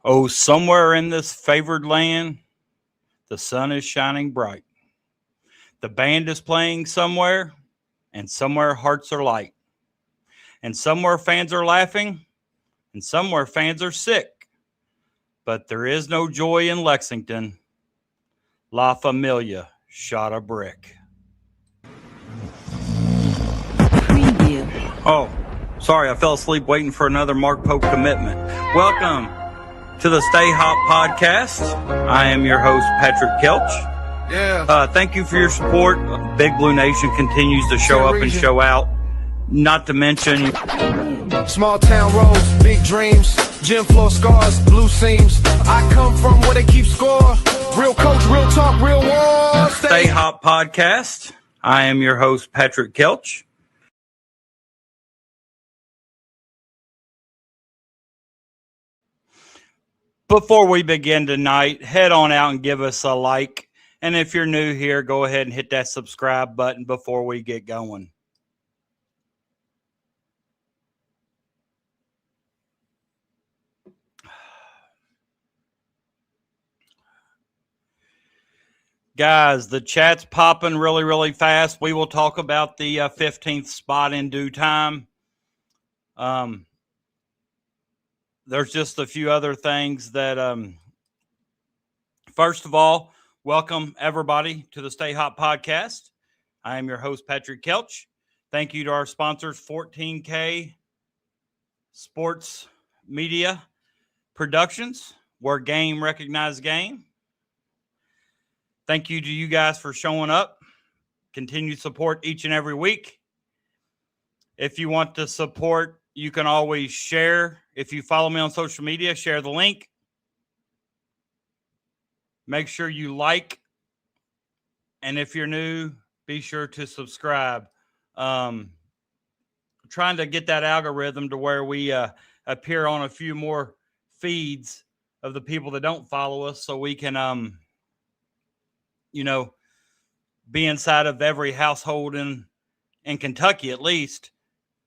Oh, somewhere in this favored land, the sun is shining bright. The band is playing somewhere, and somewhere hearts are light. And somewhere fans are laughing, and somewhere fans are sick. But there is no joy in Lexington. La Familia shot a brick. Preview. Oh, sorry, I fell asleep waiting for another Mark Pope commitment. Welcome to the Stay Hot Podcast. I am your host, Patrick Kelch. Thank you for your support. Big Blue Nation continues to show up and show out. Not to mention, small town roads, big dreams, gym floor scars, blue seams. I come from where they keep score. Real coach, real talk, real war. Stay Hot Podcast. I am your host, Patrick Kelch. Before we begin tonight, head on out and give us a like. And if you're new here, go ahead and hit that subscribe button before we get going. Guys, the chat's popping really, really fast. We will talk about the 15th spot in due time. There's just a few other things that, first of all, welcome everybody to the Stay Hot Podcast. I am your host, Patrick Kelch. Thank you to our sponsors, 14K Sports Media Productions, where game recognizes game. Thank you to you guys for showing up. Continue support each and every week. If you want to support, you can always share. If you follow me on social media, share the link. Make sure you like. And if you're new, be sure to subscribe. Trying to get that algorithm to where we appear on a few more feeds of the people that don't follow us, so we can, be inside of every household in Kentucky at least,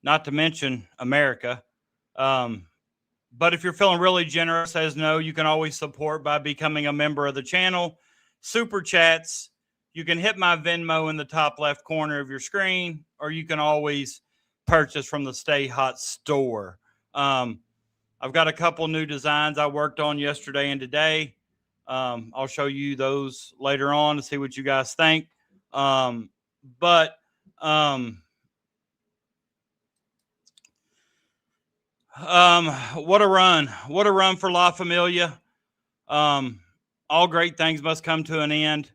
not to mention America. But if you're feeling really generous, as no, you can always support by becoming a member of the channel. Super chats. You can hit my Venmo in the top left corner of your screen, or you can always purchase from the Stay Hot store. I've got a couple new designs I worked on yesterday and today. I'll show you those later on to see what you guys think. What a run. What a run for La Familia. All great things must come to an end.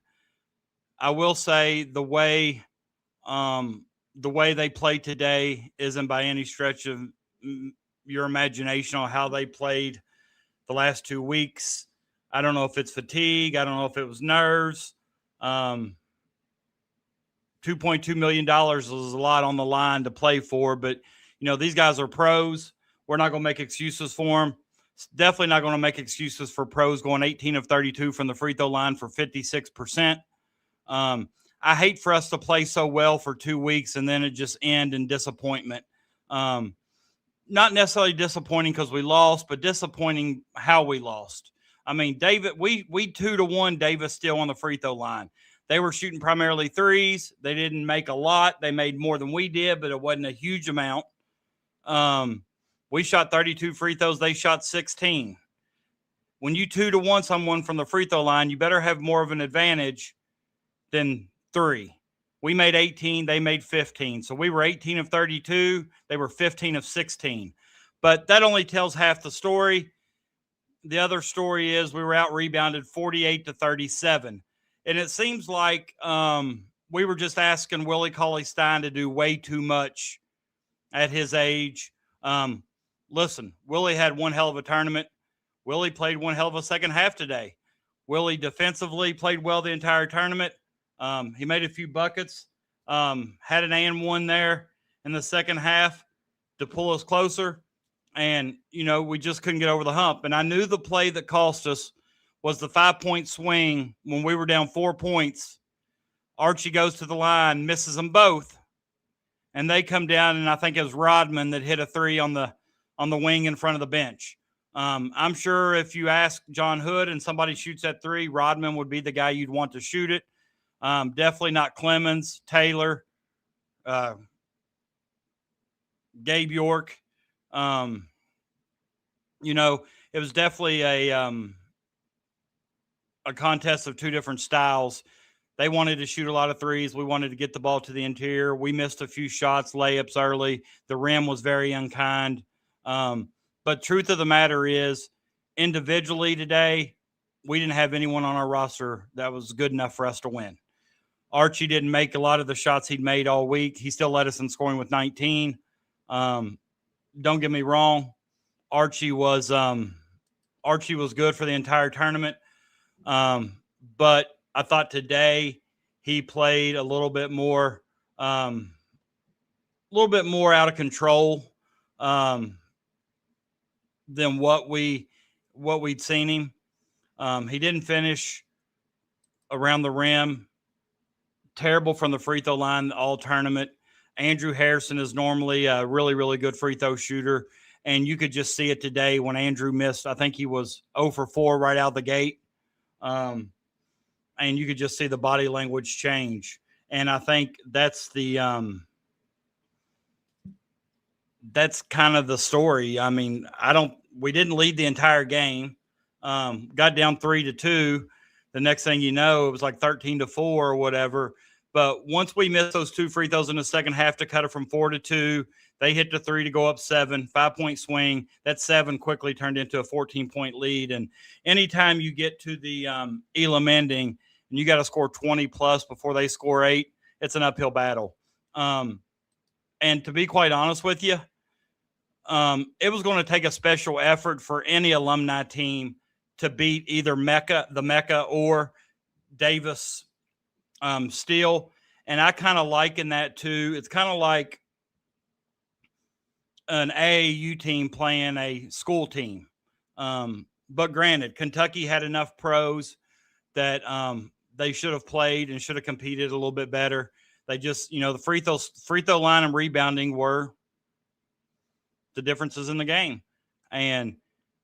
I will say the way they play today isn't by any stretch of your imagination on how they played the last 2 weeks. I don't know if it's fatigue. I don't know if it was nerves. $2.2 million is a lot on the line to play for, but these guys are pros. We're not going to make excuses for them. Definitely not going to make excuses for pros going 18 of 32 from the free throw line for 56%. I hate for us to play so well for 2 weeks and then it just end in disappointment. Not necessarily disappointing because we lost, but disappointing how we lost. I mean, David, we 2-1 Davis still on the free throw line. They were shooting primarily threes. They didn't make a lot. They made more than we did, but it wasn't a huge amount. We shot 32 free throws. They shot 16. When you 2-1 someone from the free throw line, you better have more of an advantage than 3. We made 18. They made 15. So we were 18 of 32. They were 15 of 16. But that only tells half the story. The other story is we were out rebounded 48-37. And it seems like we were just asking Willie Cauley-Stein to do way too much at his age. Listen, Willie had one hell of a tournament. Willie played one hell of a second half today. Willie defensively played well the entire tournament. He made a few buckets, had an and one there in the second half to pull us closer. And, we just couldn't get over the hump. And I knew the play that cost us was the 5-point swing when we were down 4 points. Archie goes to the line, misses them both. And they come down, and I think it was Rodman that hit a three on the wing in front of the bench. I'm sure if you ask John Hood and somebody shoots at 3, Rodman would be the guy you'd want to shoot it. Definitely not Clemens, Taylor, Gabe York. You know, it was definitely a contest of 2 different styles. They wanted to shoot a lot of threes. We wanted to get the ball to the interior. We missed a few shots, layups early. The rim was very unkind. But truth of the matter is, individually today, we didn't have anyone on our roster that was good enough for us to win. Archie didn't make a lot of the shots he'd made all week. He still led us in scoring with 19. Don't get me wrong. Archie was good for the entire tournament. But I thought today he played a little bit more out of control than what we'd seen him. He didn't finish around the rim. Terrible from the free throw line all tournament. Andrew Harrison is normally a really, really good free throw shooter. And you could just see it today when Andrew missed. I think he was 0 for 4 right out the gate. And you could just see the body language change. And I think that's that's kind of the story. I mean, we didn't lead the entire game. Got down 3-2. The next thing you know, it was like 13-4 or whatever. But once we missed those 2 free throws in the second half to cut it from 4-2, they hit the 3 to go up 7, 5-point swing. That 7 quickly turned into a 14-point lead. And anytime you get to the Elam ending and you got to score 20 plus before they score 8, it's an uphill battle. And to be quite honest with you, it was going to take a special effort for any alumni team to beat either the Mecca or Davis Steel. And I kind of liken that to, it's kind of like an AAU team playing a school team. But granted, Kentucky had enough pros that they should have played and should have competed a little bit better. They just, the free throw line and rebounding were the differences in the game. And,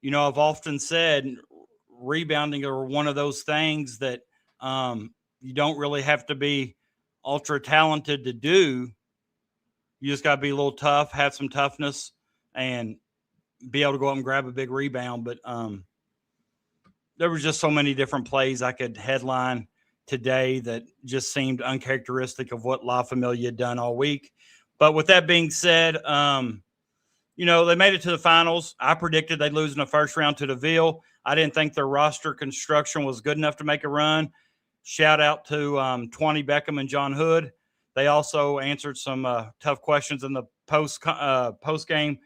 I've often said rebounding are one of those things that you don't really have to be ultra talented to do. You just got to be a little tough, have some toughness, and be able to go up and grab a big rebound. But there was just so many different plays I could headline today that just seemed uncharacteristic of what La Familia had done all week. But with that being said, they made it to the finals. I predicted they'd lose in the first round to DeVille. I didn't think their roster construction was good enough to make a run. Shout out to Twanny Beckham and John Hood. They also answered some tough questions in the post-game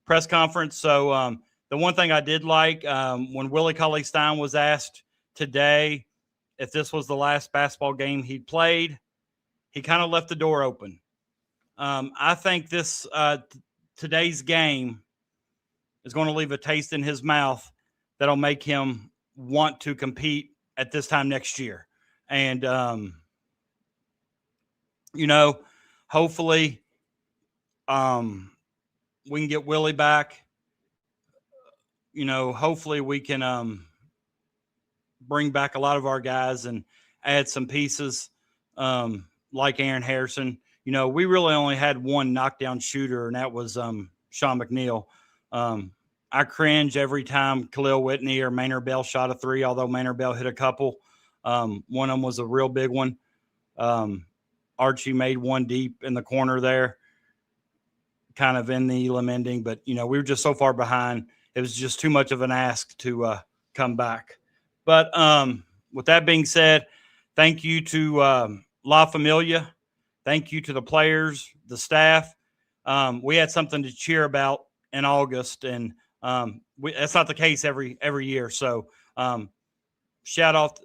press conference. So the one thing I did like, when Willie Cauley-Stein was asked today if this was the last basketball game he'd played, he kind of left the door open. I think today's game is going to leave a taste in his mouth that'll make him want to compete at this time next year. And, hopefully we can get Willie back. Hopefully we can bring back a lot of our guys and add some pieces like Aaron Harrison. We really only had one knockdown shooter, and that was Sean McNeil. I cringe every time Khalil Whitney or Maynard Bell shot a 3, although Maynard Bell hit a couple. One of them was a real big one. Archie made one deep in the corner there, kind of in the Elam ending. But, we were just so far behind. It was just too much of an ask to come back. But with that being said, thank you to La Familia. Thank you to the players, the staff. We had something to cheer about in August, and that's not the case every year. So shout out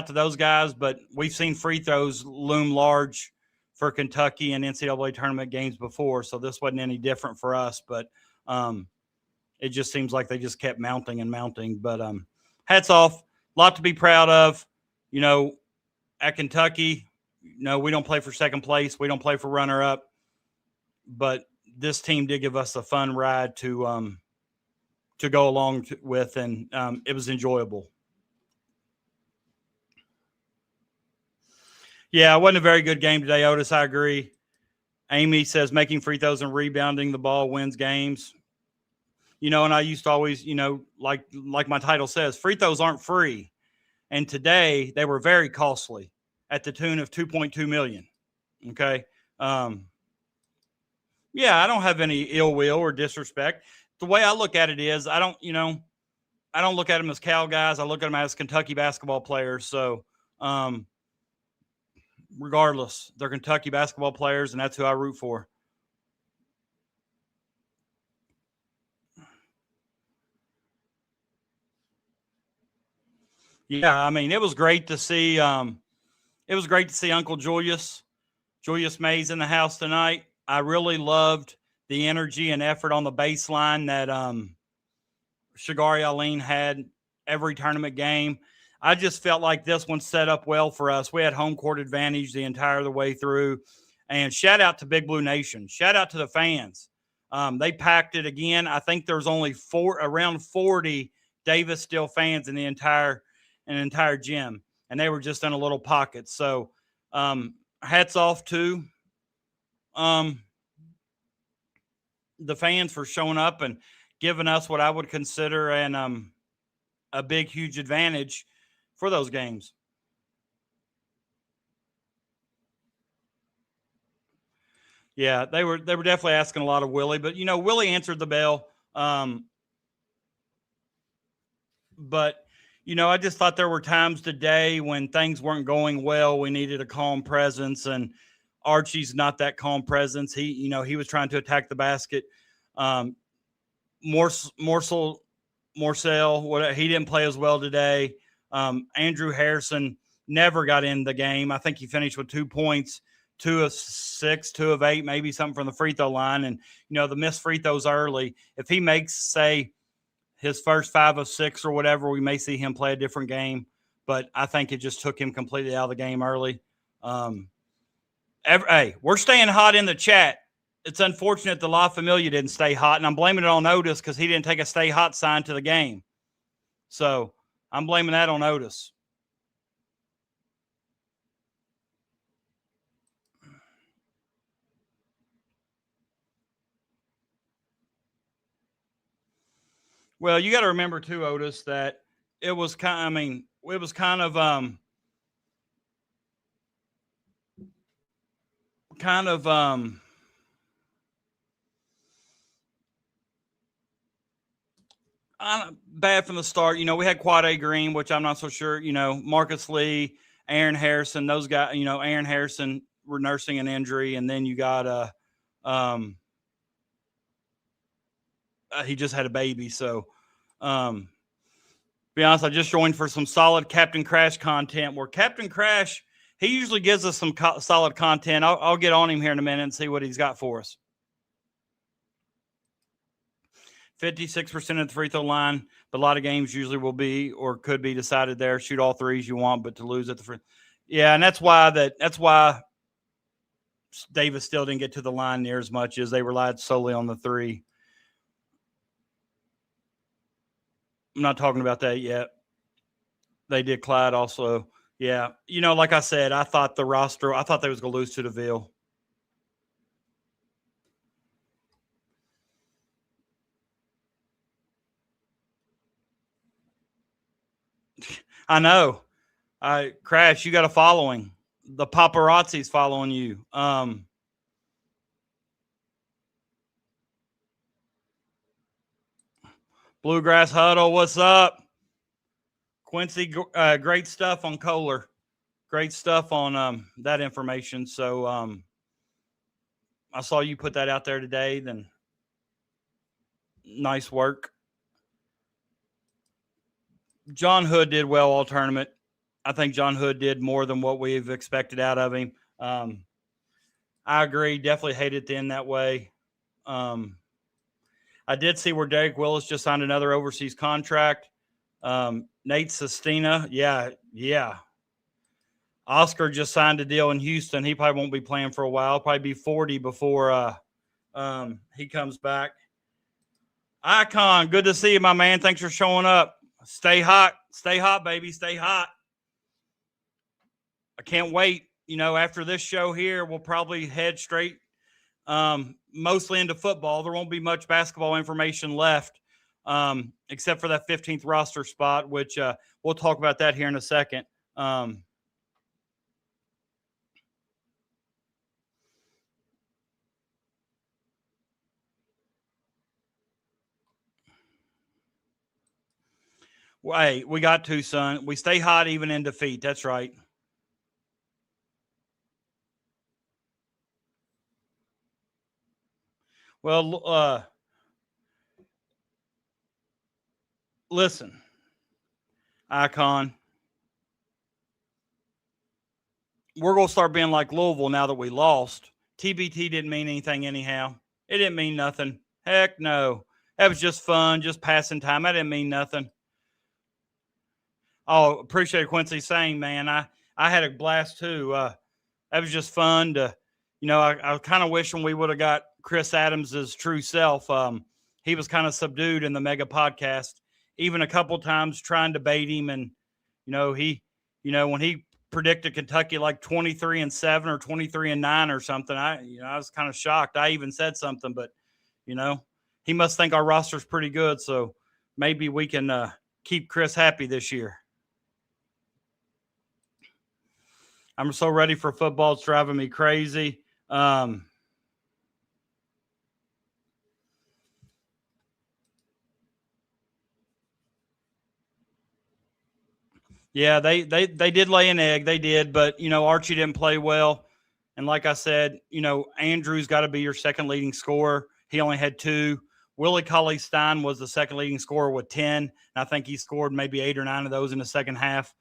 to those guys. But we've seen free throws loom large for Kentucky in NCAA tournament games before, so this wasn't any different for us. But it just seems like they just kept mounting and mounting. But hats off, a lot to be proud of. At Kentucky, we don't play for second place. We don't play for runner-up. But this team did give us a fun ride to to go along with, and it was enjoyable. Yeah, it wasn't a very good game today, Otis. I agree. Amy says making free throws and rebounding the ball wins games. And I used to always, like my title says, free throws aren't free. And today they were very costly at the tune of $2.2 million. Okay. Yeah, I don't have any ill will or disrespect. The way I look at it is I don't look at them as Cal guys. I look at them as Kentucky basketball players. So, regardless, they're Kentucky basketball players, and that's who I root for. Yeah, I mean, it was great to see. It was great to see Uncle Julius Mays in the house tonight. I really loved the energy and effort on the baseline that Shagari Aline had every tournament game. I just felt like this one set up well for us. We had home court advantage the entire way through. And shout out to Big Blue Nation. Shout out to the fans. They packed it again. I think there's only around 40 Davis Steel fans in the entire gym, and they were just in a little pocket. So hats off to the fans for showing up and giving us what I would consider a big, huge advantage for those games. Yeah, they were definitely asking a lot of Willie, but Willie answered the bell. But I just thought there were times today when things weren't going well. We needed a calm presence, and Archie's not that calm presence. He was trying to attack the basket. Morcell, he didn't play as well today. Andrew Harrison never got in the game. I think he finished with 2 points, 2 of 6, 2 of 8, maybe something from the free throw line. And, the missed free throws early, if he makes, say, his first 5 of 6 or whatever, we may see him play a different game. But I think it just took him completely out of the game early. Hey, we're staying hot in the chat. It's unfortunate the La Familia didn't stay hot, and I'm blaming it on Otis because he didn't take a stay hot sign to the game. So I'm blaming that on Otis. Well, you got to remember too, Otis, that it was kind of bad from the start. We had Quad A Green, which I'm not so sure, Marcus Lee, Aaron Harrison, those guys, Aaron Harrison were nursing an injury. And then you got, he just had a baby. So, be honest, I just joined for some solid Captain Crash content where Captain Crash, he usually gives us some solid content. I'll get on him here in a minute and see what he's got for us. 56% at the free throw line, but a lot of games usually will be or could be decided there. Shoot all threes you want, but to lose at the free. Yeah, and that's why Davis still didn't get to the line near as much as they relied solely on the three. I'm not talking about that yet. They did Clyde also. Yeah. Like I said, I thought they was going to lose to DeVille. I know. Crash, you got a following. The paparazzi's following you. Bluegrass Huddle, what's up? Quincy, great stuff on Kohler. Great stuff on that information. So I saw you put that out there today. Then nice work. John Hood did well all tournament. I think John Hood did more than what we've expected out of him. I agree. Definitely hated it to end that way. I did see where Derek Willis just signed another overseas contract. Nate Sestina, yeah. Oscar just signed a deal in Houston. He probably won't be playing for a while. Probably be 40 before he comes back. Icon, good to see you, my man. Thanks for showing up. Stay hot, baby. Stay hot. I can't wait. After this show here, we'll probably head straight mostly into football. There won't be much basketball information left except for that 15th roster spot, which we'll talk about that here in a second. Hey, we got to, son. We stay hot even in defeat. That's right. Well, listen, Icon. We're going to start being like Louisville now that we lost. TBT didn't mean anything anyhow. It didn't mean nothing. Heck no. That was just fun, just passing time. That didn't mean nothing. Oh, appreciate Quincy saying, man, I had a blast too. That was just fun to, I kind of wishing we would have got Chris Adams's true self. He was kind of subdued in the mega podcast, even a couple times trying to bait him. And, when he predicted Kentucky like 23-7 or 23-9 or something, I was kind of shocked. I even said something, but, he must think our roster's pretty good. So maybe we can keep Chris happy this year. I'm so ready for football. It's driving me crazy. Yeah, they did lay an egg. They did, but, Archie didn't play well. And like I said, Andrew's got to be your second leading scorer. He only had 2. Willie Cauley-Stein was the second leading scorer with 10. And I think he scored maybe 8 or 9 of those in the second half.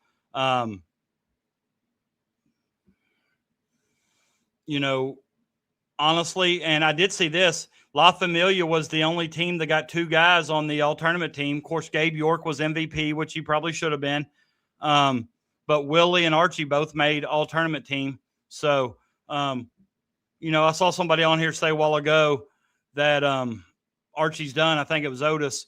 Honestly, and I did see this, La Familia was the only team that got 2 guys on the all-tournament team. Of course, Gabe York was MVP, which he probably should have been. But Willie and Archie both made all-tournament team. So, I saw somebody on here say a while ago that Archie's done. I think it was Otis.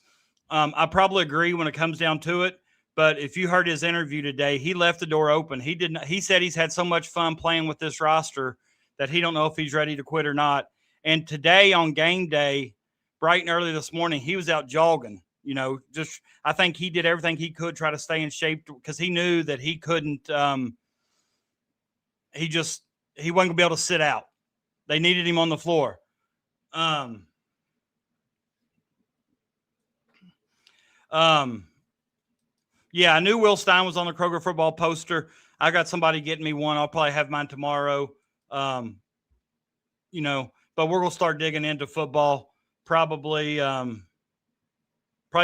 I probably agree when it comes down to it. But if you heard his interview today, he left the door open. He said he's had so much fun playing with this roster that he don't know if he's ready to quit or not. And today on game day, bright and early this morning, he was out jogging. I think he did everything he could try to stay in shape because he knew that he couldn't. He wasn't gonna be able to sit out. They needed him on the floor. Yeah, I knew Will Stein was on the Kroger football poster. I got somebody getting me one. I'll probably have mine tomorrow. But we're going to start digging into football probably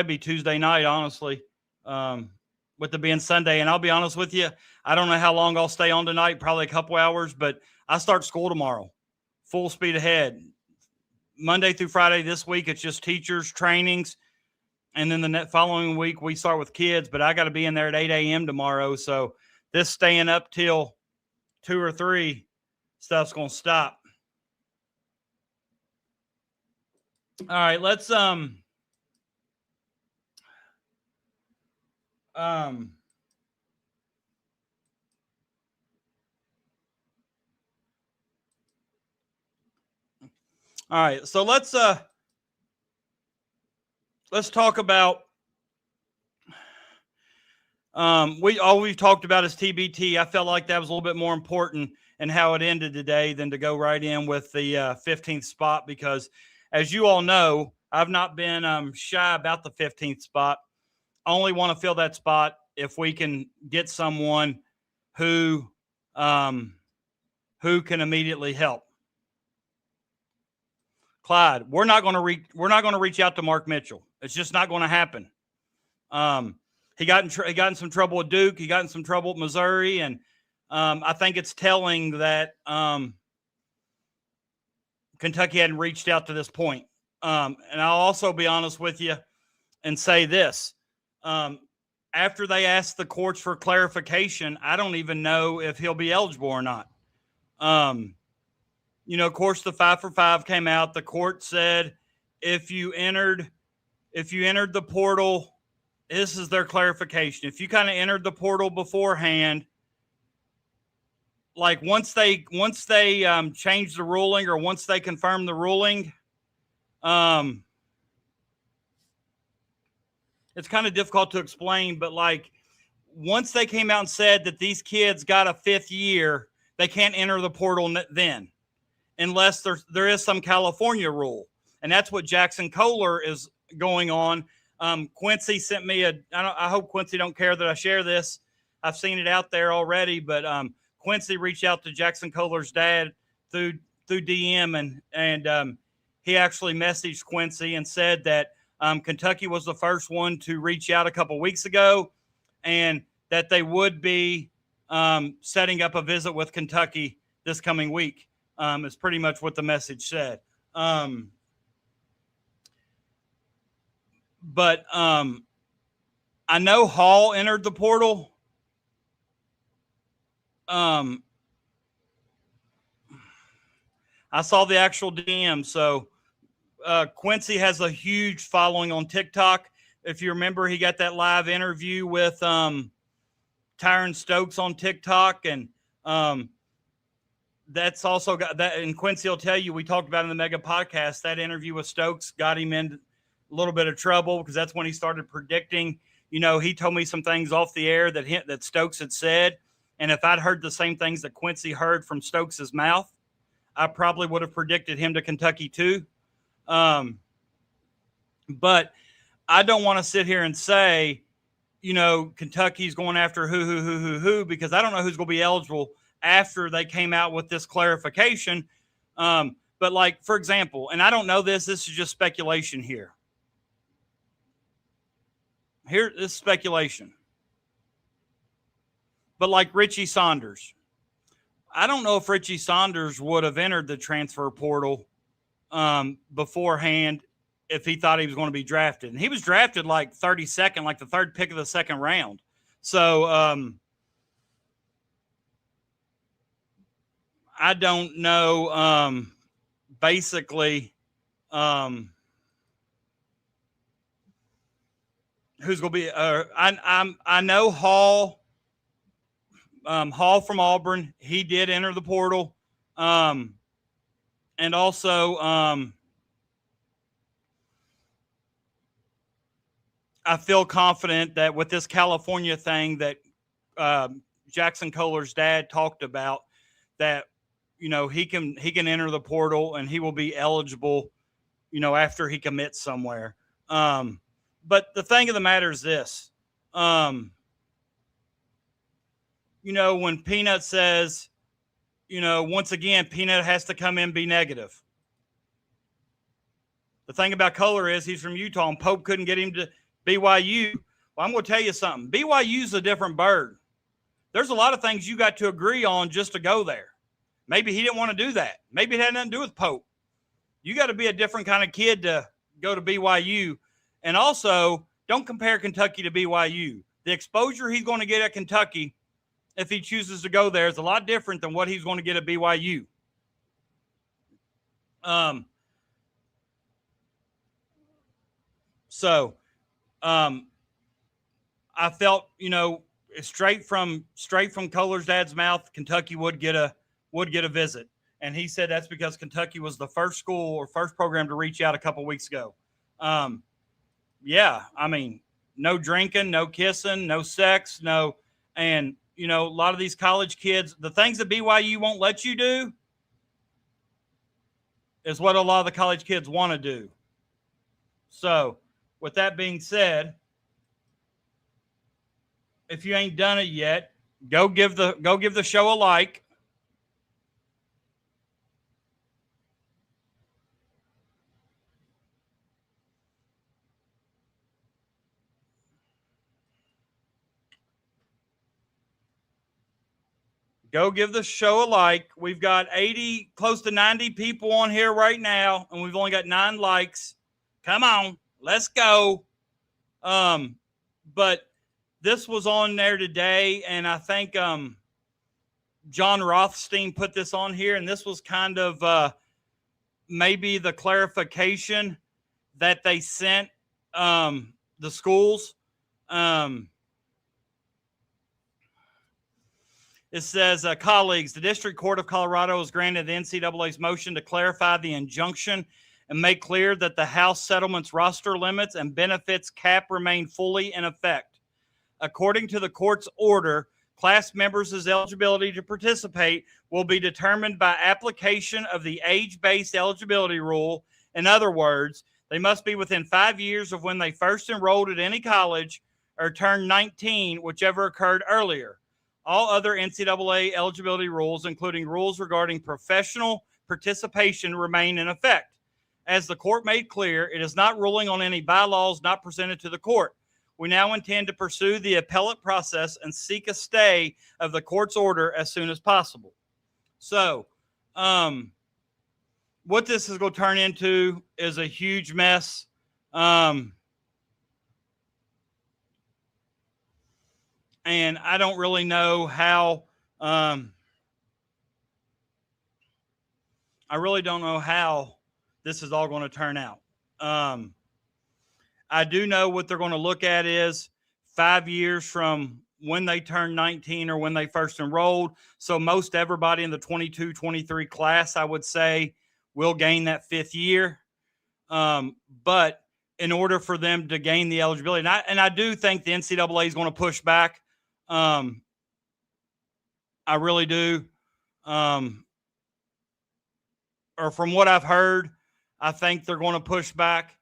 be Tuesday night, honestly, with it being Sunday. And I'll be honest with you, I don't know how long I'll stay on tonight, probably a couple hours, but I start school tomorrow, full speed ahead. Monday through Friday this week, it's just teachers, trainings. And then the following week, we start with kids, but I got to be in there at 8 a.m. tomorrow. So this staying up till 2 or 3 stuff's going to stop. All right, let's all right, so let's talk about we've talked about is TBT. I felt like that was a little bit more important and how it ended today than to go right in with the 15th spot, because as you all know, I've not been shy about the 15th spot. I only want to fill that spot if we can get someone who can immediately help. Clyde, we're not going to reach out to Mark Mitchell. It's just not going to happen. He got in some trouble with Duke. He got in some trouble with Missouri, and I think it's telling that Kentucky hadn't reached out to this point. And I'll also be honest with you and say this. After they asked the courts for clarification, I don't even know if he'll be eligible or not. Of course, the 5 for 5 came out. The court said if you entered if you entered the portal, this is their clarification. If you kind of entered the portal beforehand, like once they change the ruling or once they confirm the ruling, it's kind of difficult to explain, but like once they came out and said that these kids got a 5th year, they can't enter the portal then, unless there is some California rule. And that's what Jackson Kohler is going on. Quincy sent me I hope Quincy don't care that I share this. I've seen it out there already, but Quincy reached out to Jackson Kohler's dad through DM, and he actually messaged Quincy and said that Kentucky was the first one to reach out a couple weeks ago, and that they would be setting up a visit with Kentucky this coming week. Is pretty much what the message said. But I know Hall entered the portal. I saw the actual DM. So Quincy has a huge following on TikTok. If you remember, he got that live interview with Tyron Stokes on TikTok, and that's also got that. And Quincy will tell you, we talked about in the Mega Podcast, that interview with Stokes got him in a little bit of trouble, because that's when he started predicting. You know, he told me some things off the air that Stokes had said, and if I'd heard the same things that Quincy heard from Stokes' mouth, I probably would have predicted him to Kentucky too. But I don't want to sit here and say, you know, Kentucky's going after who, because I don't know who's going to be eligible after they came out with this clarification. But like, for example, and I don't know this is just speculation here. This is speculation. But like Richie Saunders, I don't know if Richie Saunders would have entered the transfer portal beforehand if he thought he was going to be drafted. And he was drafted like 32nd, like the 3rd pick of the 2nd round. So I don't know basically who's going to be I know Hall from Auburn, he did enter the portal. And also I feel confident that with this California thing that Jackson Kohler's dad talked about, that, you know, he can enter the portal and he will be eligible, you know, after he commits somewhere. But the thing of the matter is this, you know, when Peanut says, you know, once again, Peanut has to come in, be negative. The thing about Kohler is he's from Utah, and Pope couldn't get him to BYU. Well, I'm going to tell you something. BYU's a different bird. There's a lot of things you got to agree on just to go there. Maybe he didn't want to do that. Maybe it had nothing to do with Pope. You got to be a different kind of kid to go to BYU. And also, don't compare Kentucky to BYU. The exposure he's going to get at Kentucky, if he chooses to go there, is a lot different than what he's going to get at BYU. So I felt, you know, straight from Kohler's dad's mouth, Kentucky would get a visit. And he said that's because Kentucky was the first school or first program to reach out a couple weeks ago. Yeah, I mean, no drinking, no kissing, no sex, no. And, you know, a lot of these college kids, the things that BYU won't let you do is what a lot of the college kids want to do. So with that being said, if you ain't done it yet, go give the show a like. Go give the show a like. We've got 80, close to 90 people on here right now, and we've only got 9 likes. Come on, let's go. But this was on there today, and I think John Rothstein put this on here, and this was kind of maybe the clarification that they sent the schools. It says, colleagues, the District Court of Colorado has granted the NCAA's motion to clarify the injunction and make clear that the House settlement's roster limits and benefits cap remain fully in effect. According to the court's order, class members' eligibility to participate will be determined by application of the age-based eligibility rule. In other words, they must be within 5 years of when they first enrolled at any college or turned 19, whichever occurred earlier. All other NCAA eligibility rules, including rules regarding professional participation, remain in effect. As the court made clear, it is not ruling on any bylaws not presented to the court. We now intend to pursue the appellate process and seek a stay of the court's order as soon as possible. So, what this is going to turn into is a huge mess. And I don't really know how, I really don't know how this is all going to turn out. I do know what they're going to look at is 5 years from when they turn 19 or when they first enrolled. So most everybody in the 22-23 class, I would say, will gain that 5th year. But in order for them to gain the eligibility, and I do think the NCAA is going to push back. I really do. Or from what I've heard, I think they're going to push back.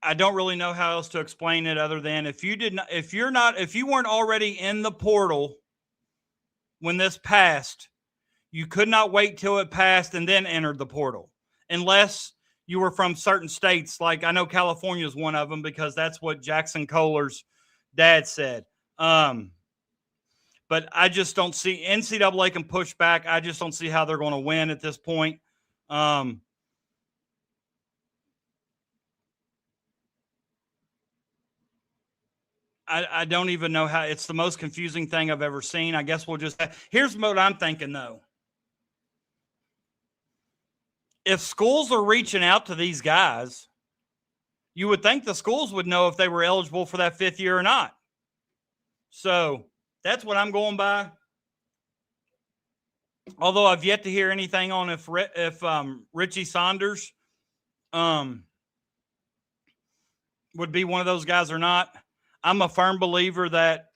I don't really know how else to explain it other than if you weren't already in the portal when this passed, you could not wait till it passed and then entered the portal unless you were from certain states. Like I know California is one of them because that's what Jackson Kohler's dad said. But I just don't see NCAA can push back. I just don't see how they're going to win at this point. I don't even know how. It's the most confusing thing I've ever seen. I guess we'll just – here's what I'm thinking, though. If schools are reaching out to these guys, you would think the schools would know if they were eligible for that 5th year or not. So that's what I'm going by. Although I've yet to hear anything on if Richie Saunders would be one of those guys or not. I'm a firm believer that,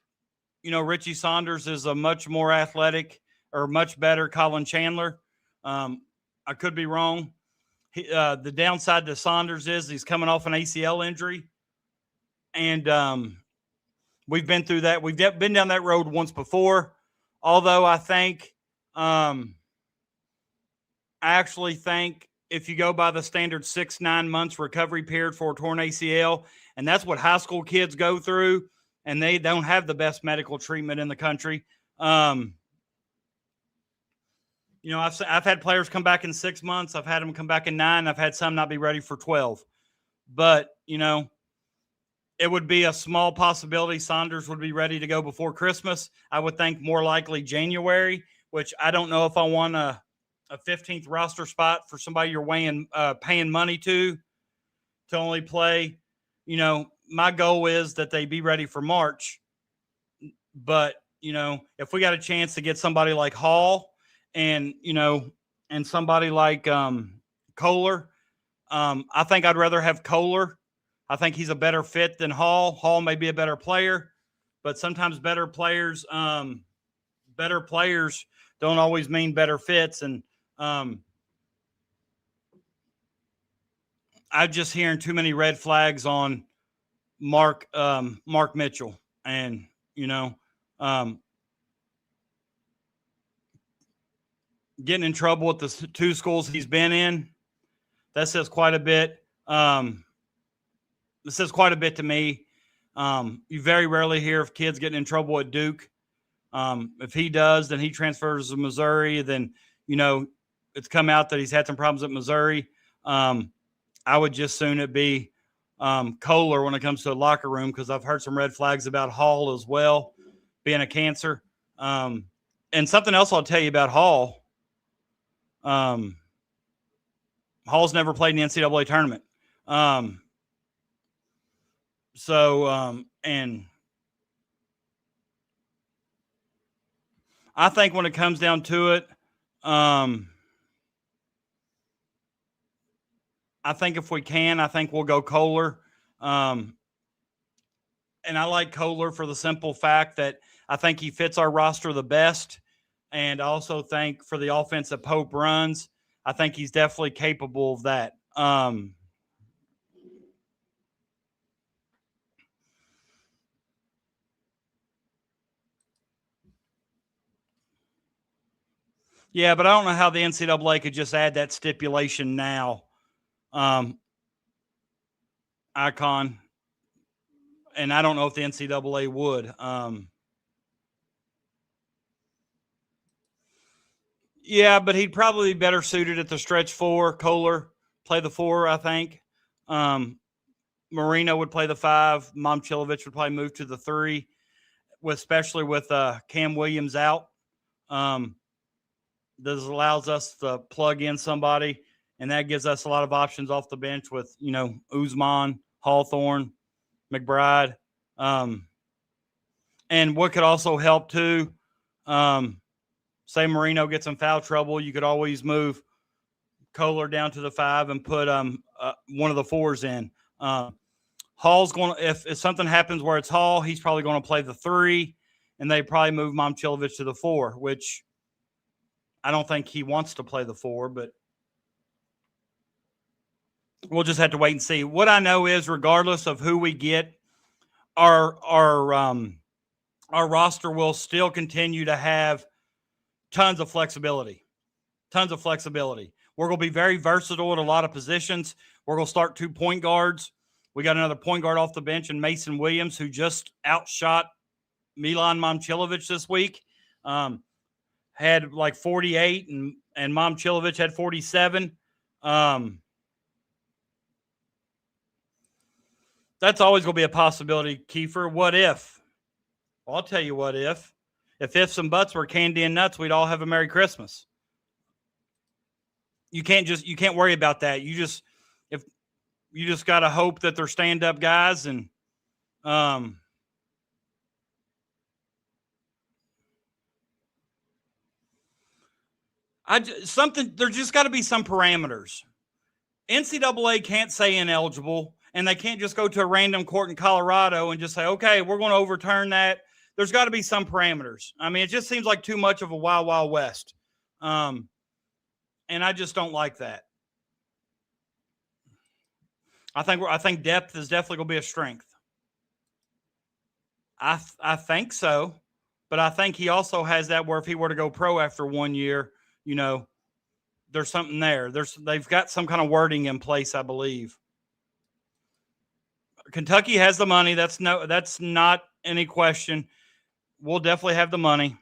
Richie Saunders is a much more athletic or much better Colin Chandler. I could be wrong. The downside to Saunders is he's coming off an ACL injury. And we've been through that. We've been down that road once before. Although I think, I actually think if you go by the standard 6-9 months recovery period for a torn ACL, and that's what high school kids go through, and they don't have the best medical treatment in the country. I've had players come back in 6 months. I've had them come back in 9. I've had some not be ready for 12. But, it would be a small possibility Saunders would be ready to go before Christmas. I would think more likely January, which I don't know if I want a 15th roster spot for somebody you're paying money to only play. My goal is that they be ready for March. But, if we got a chance to get somebody like Hall and somebody like Kohler, I think I'd rather have Kohler. I think he's a better fit than Hall. Hall may be a better player, but sometimes better players don't always mean better fits. And I'm just hearing too many red flags on Mark Mitchell, and getting in trouble with the 2 schools he's been in. That says quite a bit. This says quite a bit to me. You very rarely hear of kids getting in trouble at Duke. If he does, then he transfers to Missouri. Then, it's come out that he's had some problems at Missouri. I would just soon it be Kohler when it comes to the locker room, because I've heard some red flags about Hall as well, being a cancer. And something else I'll tell you about Hall. Hall's never played in the NCAA tournament. And I think when it comes down to it, I think if we can, I think we'll go Kohler. And I like Kohler for the simple fact that I think he fits our roster the best. And I also think for the offense that Pope runs, I think he's definitely capable of that. Yeah, but I don't know how the NCAA could just add that stipulation now. Icon. And I don't know if the NCAA would. Yeah, but he'd probably be better suited at the stretch four. Kohler play the four, I think. Marino would play the five. Momcilovic would probably move to the three, especially with Cam Williams out. This allows us to plug in somebody, and that gives us a lot of options off the bench with, Usman, Hawthorne, McBride. And what could also help too, say Marino gets in foul trouble, you could always move Kohler down to the five and put one of the fours in. Hall's going to, if something happens where it's Hall, he's probably going to play the three, and they probably move Momcilovic to the four, which I don't think he wants to play the four, but we'll just have to wait and see. What I know is, regardless of who we get, our roster will still continue to have tons of flexibility. We're going to be very versatile at a lot of positions. We're going to start 2 point guards. We got another point guard off the bench in Mason Williams, who just outshot Milan Momcilovic this week. Had like 48, and Momcilovic had 47. That's always going to be a possibility, Kiefer. What if? Well, I'll tell you what if. If ifs and buts were candy and nuts, we'd all have a Merry Christmas. You can't worry about that. You just got to hope that they're stand-up guys, and there's just got to be some parameters. NCAA can't say ineligible, and they can't just go to a random court in Colorado and just say, okay, we're going to overturn that. There's got to be some parameters. I mean, it just seems like too much of a wild, wild west. And I just don't like that. I think depth is definitely going to be a strength. I think so, but I think he also has that where if he were to go pro after 1 year, there's something there. They've got some kind of wording in place, I believe. Kentucky has the money. That's not any question. We'll definitely have the money.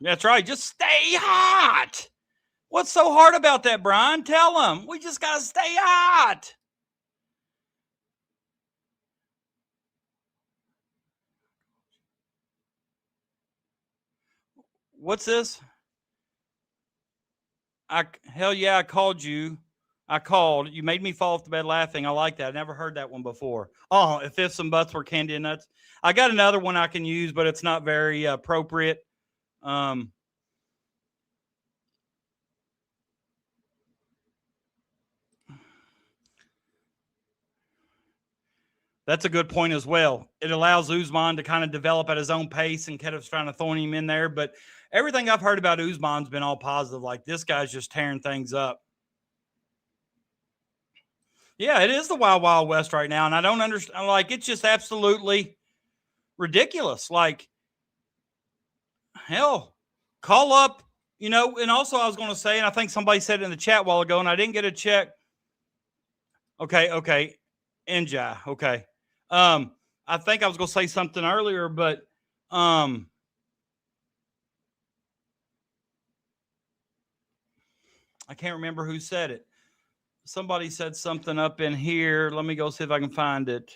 That's right. Just stay hot. What's so hard about that, Brian? Tell them. We just got to stay hot. What's this? Hell yeah, I called you. You made me fall off the bed laughing. I like that. I never heard that one before. Oh, if ifs and buts were candy and nuts. I got another one I can use, but it's not very appropriate. That's a good point as well. It allows Usman to kind of develop at his own pace and kind of trying to throw him in there. But everything I've heard about Usman's been all positive. Like, this guy's just tearing things up. Yeah, it is the wild, wild west right now. And I don't understand. Like, it's just absolutely ridiculous. Like, hell, call up, and also I was going to say, and I think somebody said it in the chat a while ago, and I didn't get a check. Okay. NJ. Okay. I think I was going to say something earlier, but I can't remember who said it. Somebody said something up in here. Let me go see if I can find it.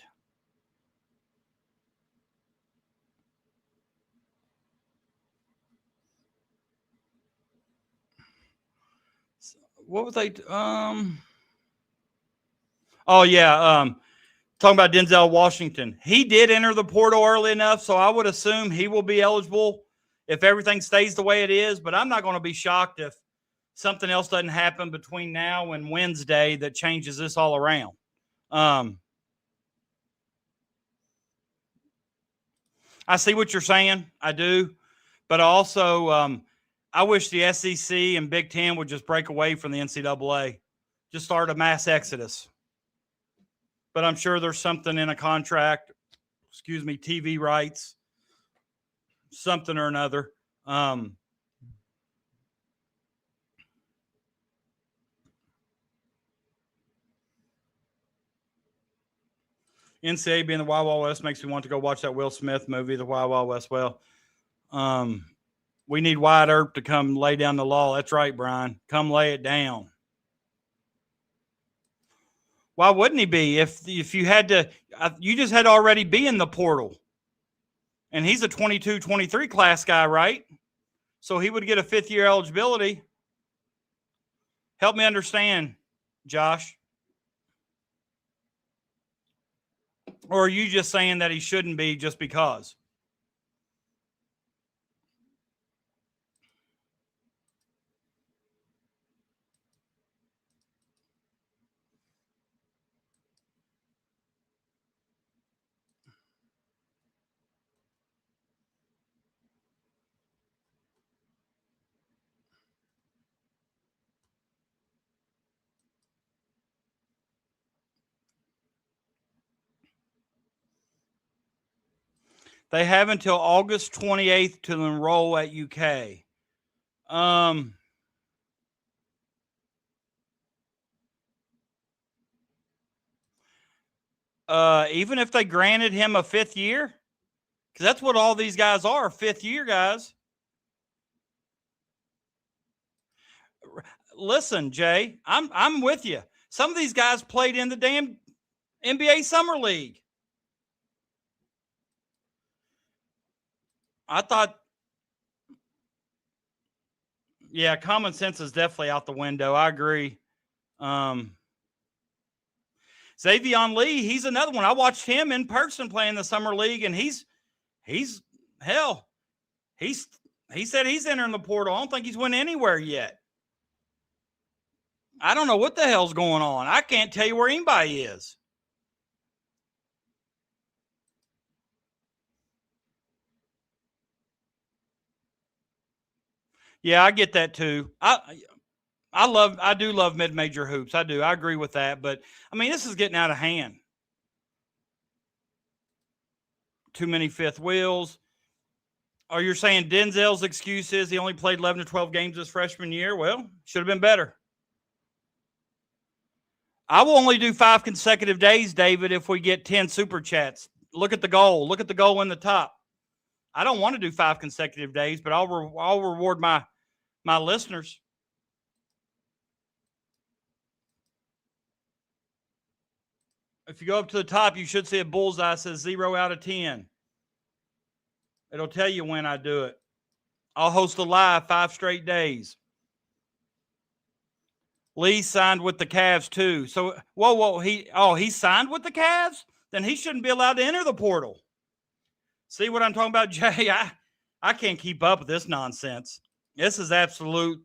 what was they? Oh yeah. Talking about Denzel Washington. He did enter the portal early enough, so I would assume he will be eligible if everything stays the way it is. But I'm not going to be shocked if something else doesn't happen between now and Wednesday that changes this all around. I see what you're saying. I do. But also, I wish the SEC and Big Ten would just break away from the NCAA. Just start a mass exodus. But I'm sure there's something in a contract, TV rights, something or another. NCAA being the Wild Wild West makes me want to go watch that Will Smith movie, The Wild Wild West. Well, we need Wyatt Earp to come lay down the law. That's right, Brian. Come lay it down. Why wouldn't he be? If you had to, you just had to already be in the portal. And he's a 22, 23 class guy, right? So he would get a fifth-year eligibility. Help me understand, Josh. Or are you just saying that he shouldn't be just because? They have until August 28th to enroll at UK. Even if they granted him a fifth year, because that's what all these guys are, fifth year guys. Listen, Jay, I'm with you. Some of these guys played in the damn NBA Summer League. I thought, yeah, common sense is definitely out the window. I agree. Xavion Lee, he's another one. I watched him in person playing the Summer League, and he said he's entering the portal. I don't think he's went anywhere yet. I don't know what the hell's going on. I can't tell you where anybody is. Yeah, I get that too. I do love mid-major hoops. I do. I agree with that. But I mean, this is getting out of hand. Too many fifth wheels. Or you're saying Denzel's excuse is he only played 11 to 12 games his freshman year? Well, should have been better. I will only do 5 consecutive days, David, if we get 10 super chats. Look at the goal. Look at the goal in the top. I don't want to do 5 consecutive days, but I'll reward my listeners. If you go up to the top, you should see a bullseye that says 0 out of 10. It'll tell you when I do it. I'll host a live 5 straight days. Lee signed with the Cavs too. So, he signed with the Cavs? Then he shouldn't be allowed to enter the portal. See what I'm talking about, Jay? I can't keep up with this nonsense. This is absolute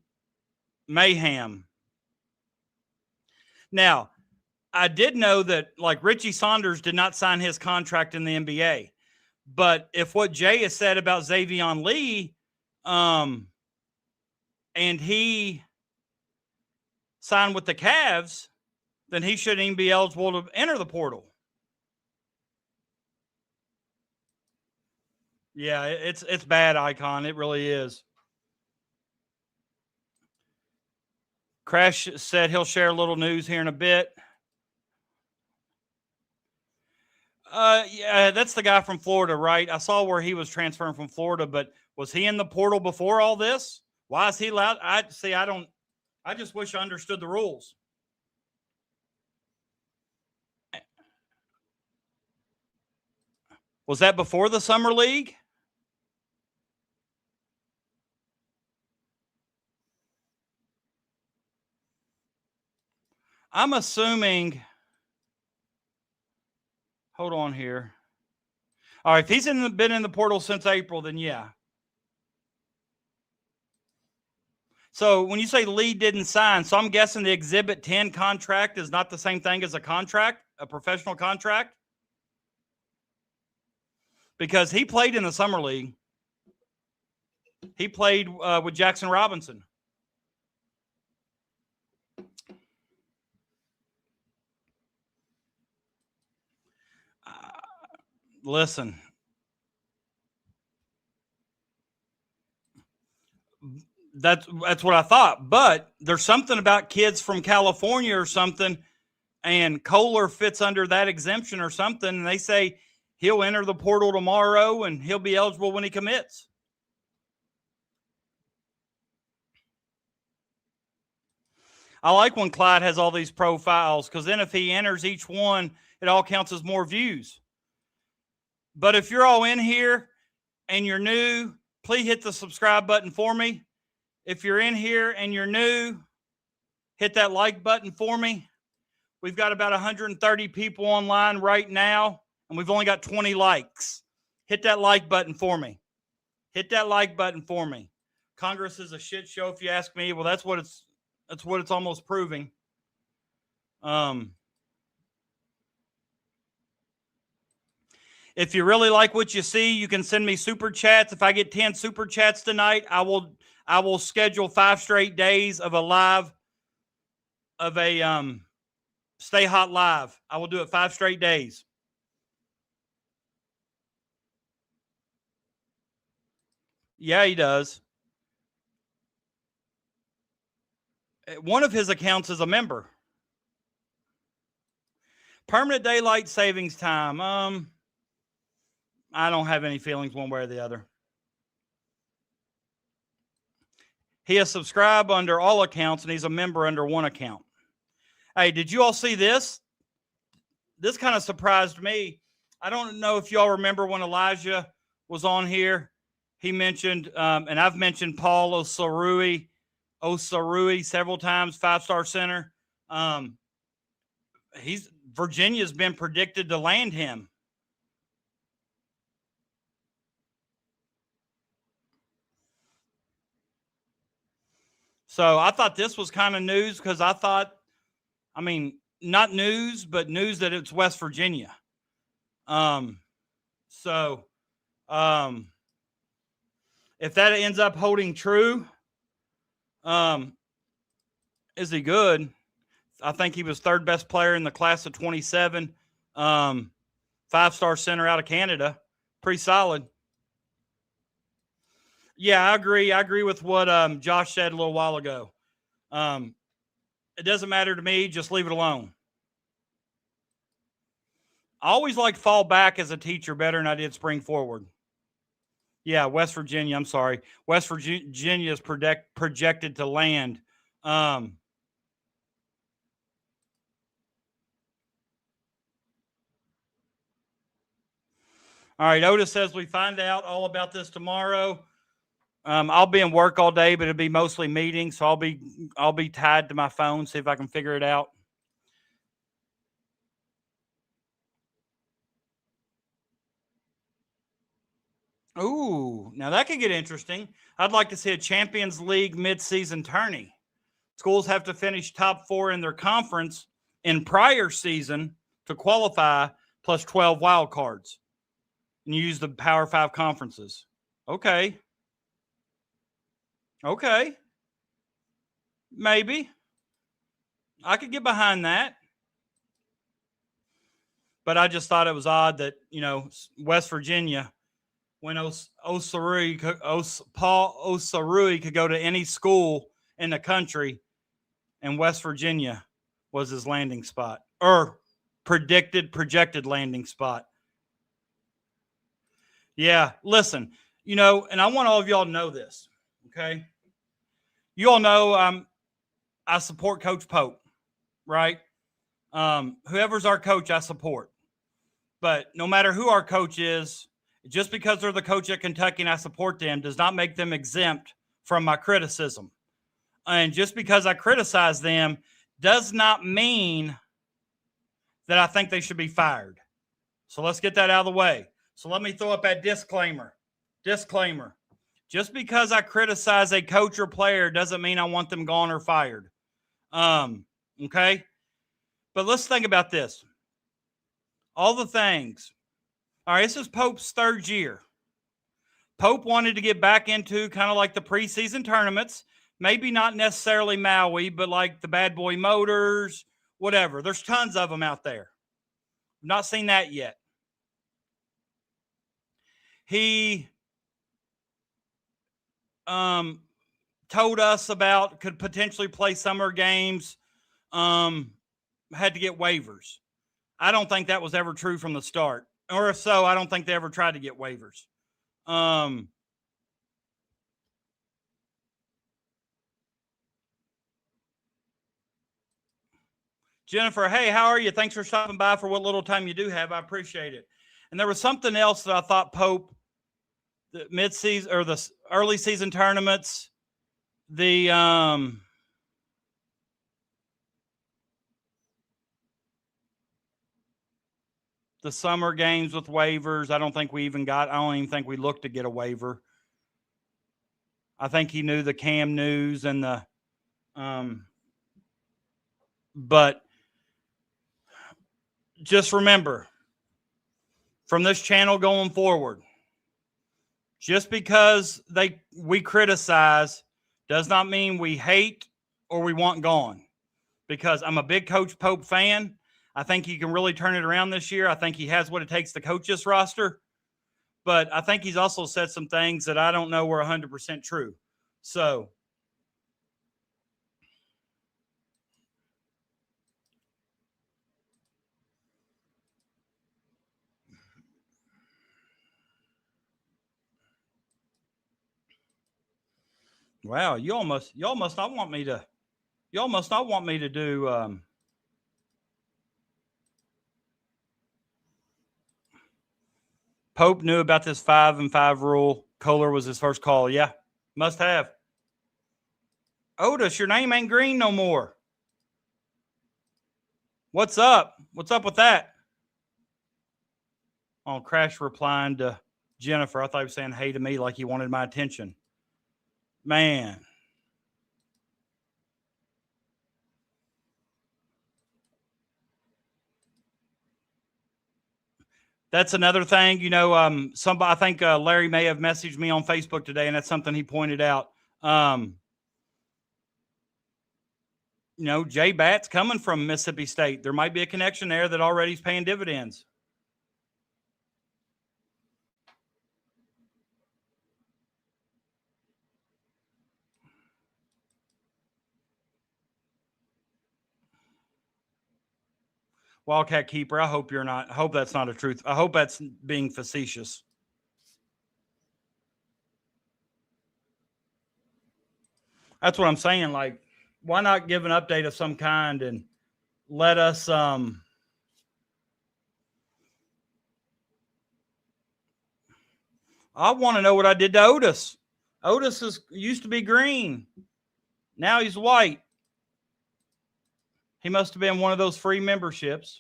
mayhem. Now, I did know that, like, Richie Saunders did not sign his contract in the NBA. But if what Jay has said about Xavion Lee, and he signed with the Cavs, then he shouldn't even be eligible to enter the portal. Yeah, it's bad, Icon. It really is. Crash said he'll share a little news here in a bit. Yeah, that's the guy from Florida, right? I saw where he was transferring from Florida, but was he in the portal before all this? Why is he allowed? I just wish I understood the rules. Was that before the Summer League? I'm assuming. Hold on here. All right, if he's been in the portal since April, then yeah. So when you say Lee didn't sign, so I'm guessing the Exhibit 10 contract is not the same thing as a contract, a professional contract? Because he played in the summer league. He played with Jackson Robinson. Listen. That's what I thought. But there's something about kids from California or something, and Kohler fits under that exemption or something, and they say he'll enter the portal tomorrow and he'll be eligible when he commits. I like when Clyde has all these profiles, because then if he enters each one, it all counts as more views. But if you're all in here and you're new, please hit the subscribe button for me. If you're in here and you're new, hit that like button for me. We've got about 130 people online right now, and we've only got 20 likes. Hit that like button for me. Hit that like button for me. Congress is a shit show, if you ask me. Well, that's what it's almost proving. If you really like what you see, you can send me super chats. If I get 10 super chats tonight, I will schedule 5 straight days of a Stay Hot Live. I will do it 5 straight days. Yeah, he does. One of his accounts is a member. Permanent daylight savings time. I don't have any feelings one way or the other. He is subscribed under all accounts, and he's a member under one account. Hey, did you all see this? This kind of surprised me. I don't know if y'all remember when Elijah was on here. He mentioned, and I've mentioned Paul Osarui several times, 5-star center. Virginia's been predicted to land him. So I thought this was kind of news, because I thought, not news, but news that it's West Virginia. If that ends up holding true, is he good? I think he was 3rd best player in the class of 27. 5-star center out of Canada. Pretty solid. Yeah, I agree. I agree with what Josh said a little while ago. It doesn't matter to me. Just leave it alone. I always like fall back as a teacher better than I did spring forward. Yeah, West Virginia. I'm sorry. West Virginia is projected to land. All right, Otis says we find out all about this tomorrow. I'll be in work all day, but it'll be mostly meetings, so I'll be tied to my phone, see if I can figure it out. Ooh, now that could get interesting. I'd like to see a Champions League midseason tourney. Schools have to finish top 4 in their conference in prior season to qualify, plus 12 wild cards. And you use the Power 5 conferences. Okay. Maybe. I could get behind that. But I just thought it was odd that, West Virginia, when Paul Osarui could go to any school in the country, and West Virginia was his landing spot, or projected landing spot. Yeah, listen, and I want all of y'all to know this, okay? You all know I support Coach Pope, right? Whoever's our coach, I support. But no matter who our coach is, just because they're the coach at Kentucky and I support them does not make them exempt from my criticism. And just because I criticize them does not mean that I think they should be fired. So let's get that out of the way. So let me throw up that disclaimer. Disclaimer. Just because I criticize a coach or player doesn't mean I want them gone or fired. Okay? But let's think about this. All the things. All right, this is Pope's third year. Pope wanted to get back into kind of like the preseason tournaments. Maybe not necessarily Maui, but like the Bad Boy Motors, whatever. There's tons of them out there. I've not seen that yet. He told us about could potentially play summer games, had to get waivers. I don't think that was ever true from the start. Or if so, I don't think they ever tried to get waivers. Jennifer, hey, how are you? Thanks for stopping by for what little time you do have. I appreciate it. And there was something else that I thought Pope, the mid-season or the early season tournaments, the summer games with waivers. I don't even think we looked to get a waiver. I think he knew the Cam news and the but just remember, from this channel going forward, just because we criticize does not mean we hate or we want gone. Because I'm a big Coach Pope fan. I think he can really turn it around this year. I think he has what it takes to coach this roster. But I think he's also said some things that I don't know were 100% true. So wow, y'all must not want me to do Pope knew about this 5-and-5 rule. Kohler was his first call. Yeah, must have. Otis, your name ain't green no more. What's up? What's up with that? Oh, Crash replying to Jennifer. I thought he was saying hey to me like he wanted my attention. Man. That's another thing, you know, I think Larry may have messaged me on Facebook today, and that's something he pointed out. You know, Jay Batt's coming from Mississippi State. There might be a connection there that already is paying dividends. Wildcat Keeper, I hope that's not a truth. I hope that's being facetious. That's what I'm saying. Like, why not give an update of some kind and let us I want to know what I did to Otis. Otis used to be green. Now he's white. He must have been one of those free memberships.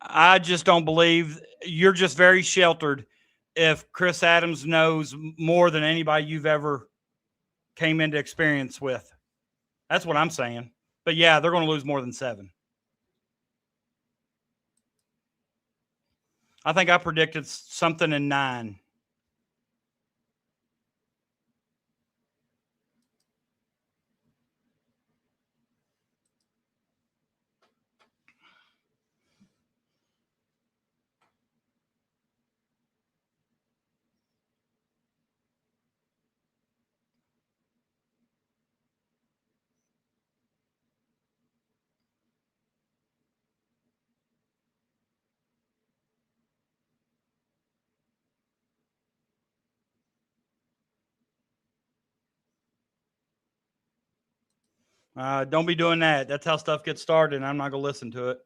I just don't believe you're just very sheltered if Chris Adams knows more than anybody you've ever came into experience with. That's what I'm saying. But yeah, they're going to lose more than 7. I think I predicted something in 9. Don't be doing that. That's how stuff gets started, and I'm not going to listen to it.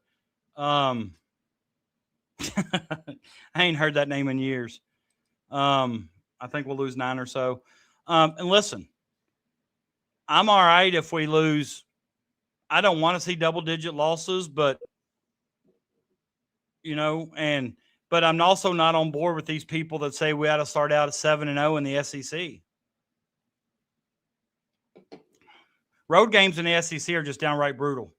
I ain't heard that name in years. I think we'll lose 9 or so. And listen, I'm all right if we lose. I don't want to see double-digit losses, but but I'm also not on board with these people that say we ought to start out at 7-0 in the SEC. Road games in the SEC are just downright brutal.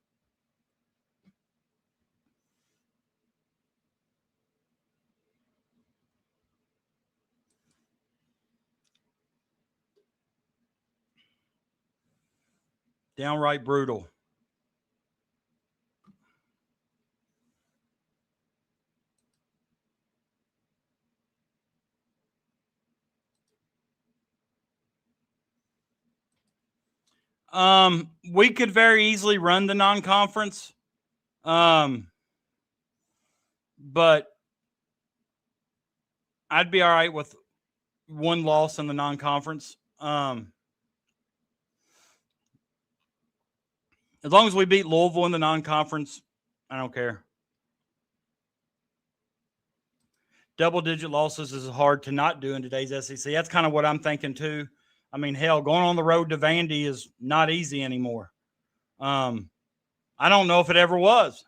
Downright brutal. We could very easily run the non-conference. But I'd be all right with one loss in the non-conference. As long as we beat Louisville in the non-conference, I don't care. Double-digit losses is hard to not do in today's SEC. That's kind of what I'm thinking too. I mean, hell, going on the road to Vandy is not easy anymore. I don't know if it ever was.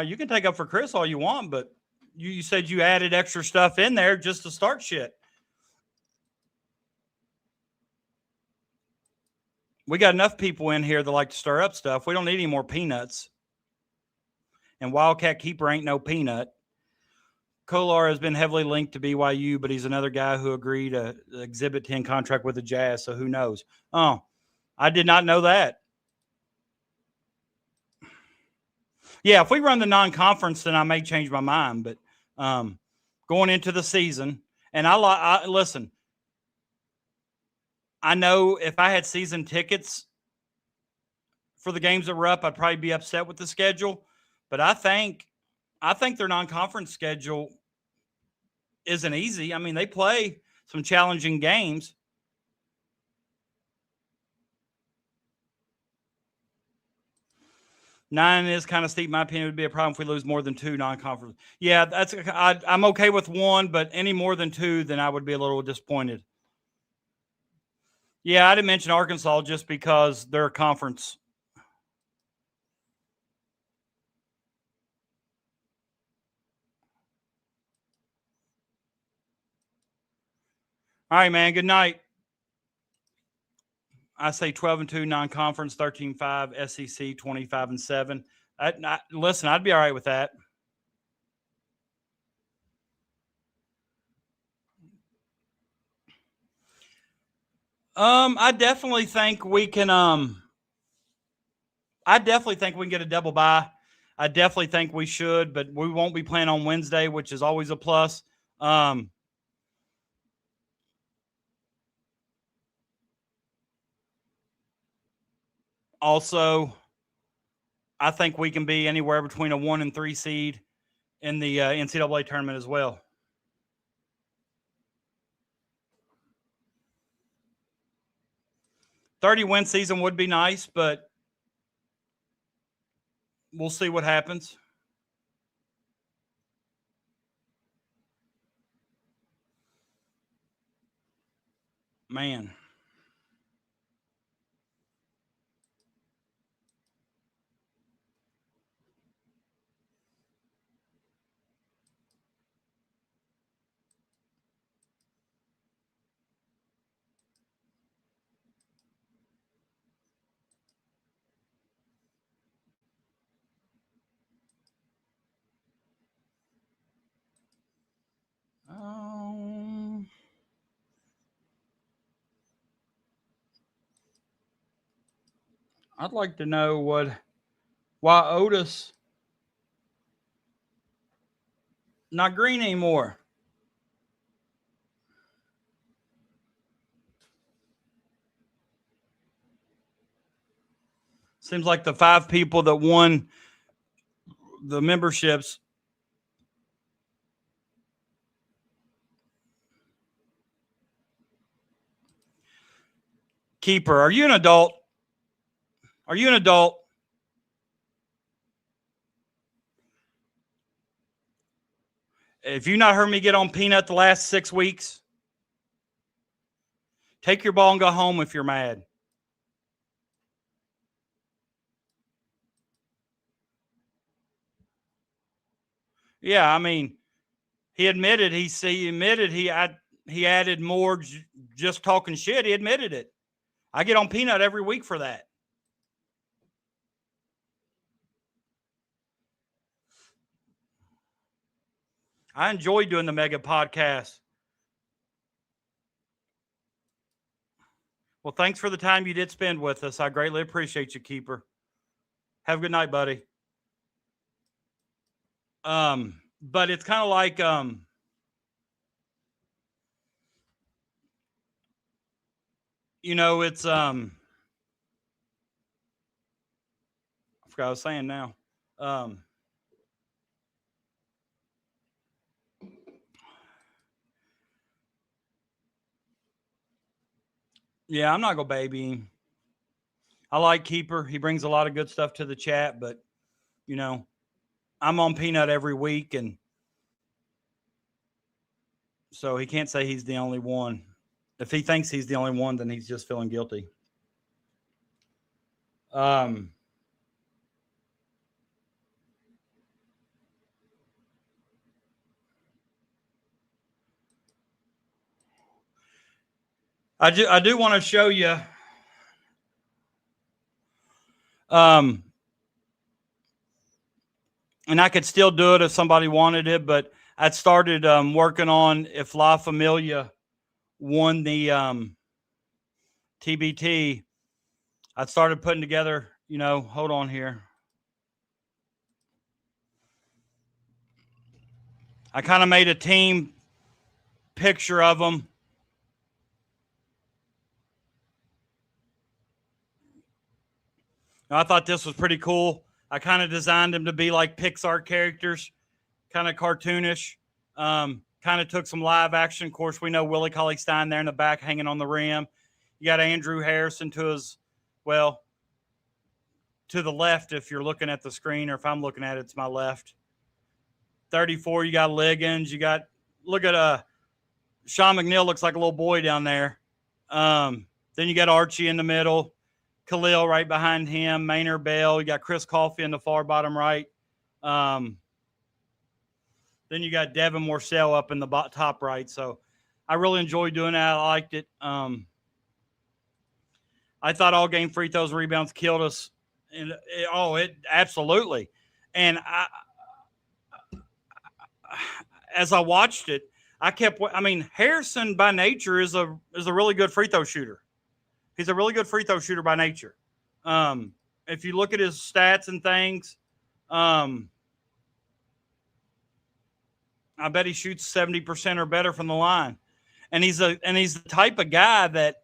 You can take up for Chris all you want, but you said you added extra stuff in there just to start shit. We got enough people in here that like to stir up stuff. We don't need any more peanuts. And Wildcat Keeper ain't no peanut. Kolar has been heavily linked to BYU, but he's another guy who agreed to Exhibit 10 contract with the Jazz, so who knows? Oh, I did not know that. Yeah, if we run the non-conference, then I may change my mind. But going into the season, and I listen, I know if I had season tickets for the games that were up, I'd probably be upset with the schedule. But I think their non-conference schedule isn't easy. I mean, they play some challenging games. Nine is kind of steep. In my opinion, it would be a problem if we lose more than 2 non-conference. Yeah, I'm okay with 1, but any more than 2, then I would be a little disappointed. Yeah, I didn't mention Arkansas just because they're a conference. All right, man. Good night. I say 12-2 non-conference, 13-5 SEC, 25-7. Listen, I'd be all right with that. I definitely think we can. I definitely think we can get a double bye. I definitely think we should, but we won't be playing on Wednesday, which is always a plus. Also, I think we can be anywhere between a 1 and 3 seed in the NCAA tournament as well. $30-win season would be nice, but we'll see what happens. Man. I'd like to know why Otis not green anymore. Seems like the 5 people that won the memberships Keeper, are you an adult? Are you an adult? If you not heard me get on Peanut the last 6 weeks, take your ball and go home if you're mad. Yeah, I mean, he admitted he added more just talking shit. He admitted it. I get on Peanut every week for that. I enjoy doing the mega podcast. Well, thanks for the time you did spend with us. I greatly appreciate you, Keeper. Have a good night, buddy. But it's kind of like it's I forgot what I was saying now. Yeah, I'm not gonna baby him. I like Keeper. He brings a lot of good stuff to the chat, but I'm on Peanut every week, and so he can't say he's the only one. If he thinks he's the only one, then he's just feeling guilty. I do want to show you. And I could still do it if somebody wanted it, but I started working on if La Familia won the TBT. I started putting together, hold on here. I kind of made a team picture of them. I thought this was pretty cool. I kind of designed them to be like Pixar characters, kind of cartoonish. Kind of took some live action. Of course, we know Willie Cauley-Stein there in the back hanging on the rim. You got Andrew Harrison to the left if you're looking at the screen, or if I'm looking at it, it's my left. 34, you got Liggins. Look at Sean McNeil looks like a little boy down there. Then you got Archie in the middle. Khalil right behind him, Maynard Bell. You got Chris Coffey in the far bottom right. Then you got Devin Morsell up in the top right. So I really enjoyed doing that. I liked it. I thought all game free throws and rebounds killed us. And it absolutely. And as I watched it, Harrison by nature is a really good free throw shooter. He's a really good free throw shooter by nature. If you look at his stats and things, I bet he shoots 70% or better from the line. And he's the type of guy that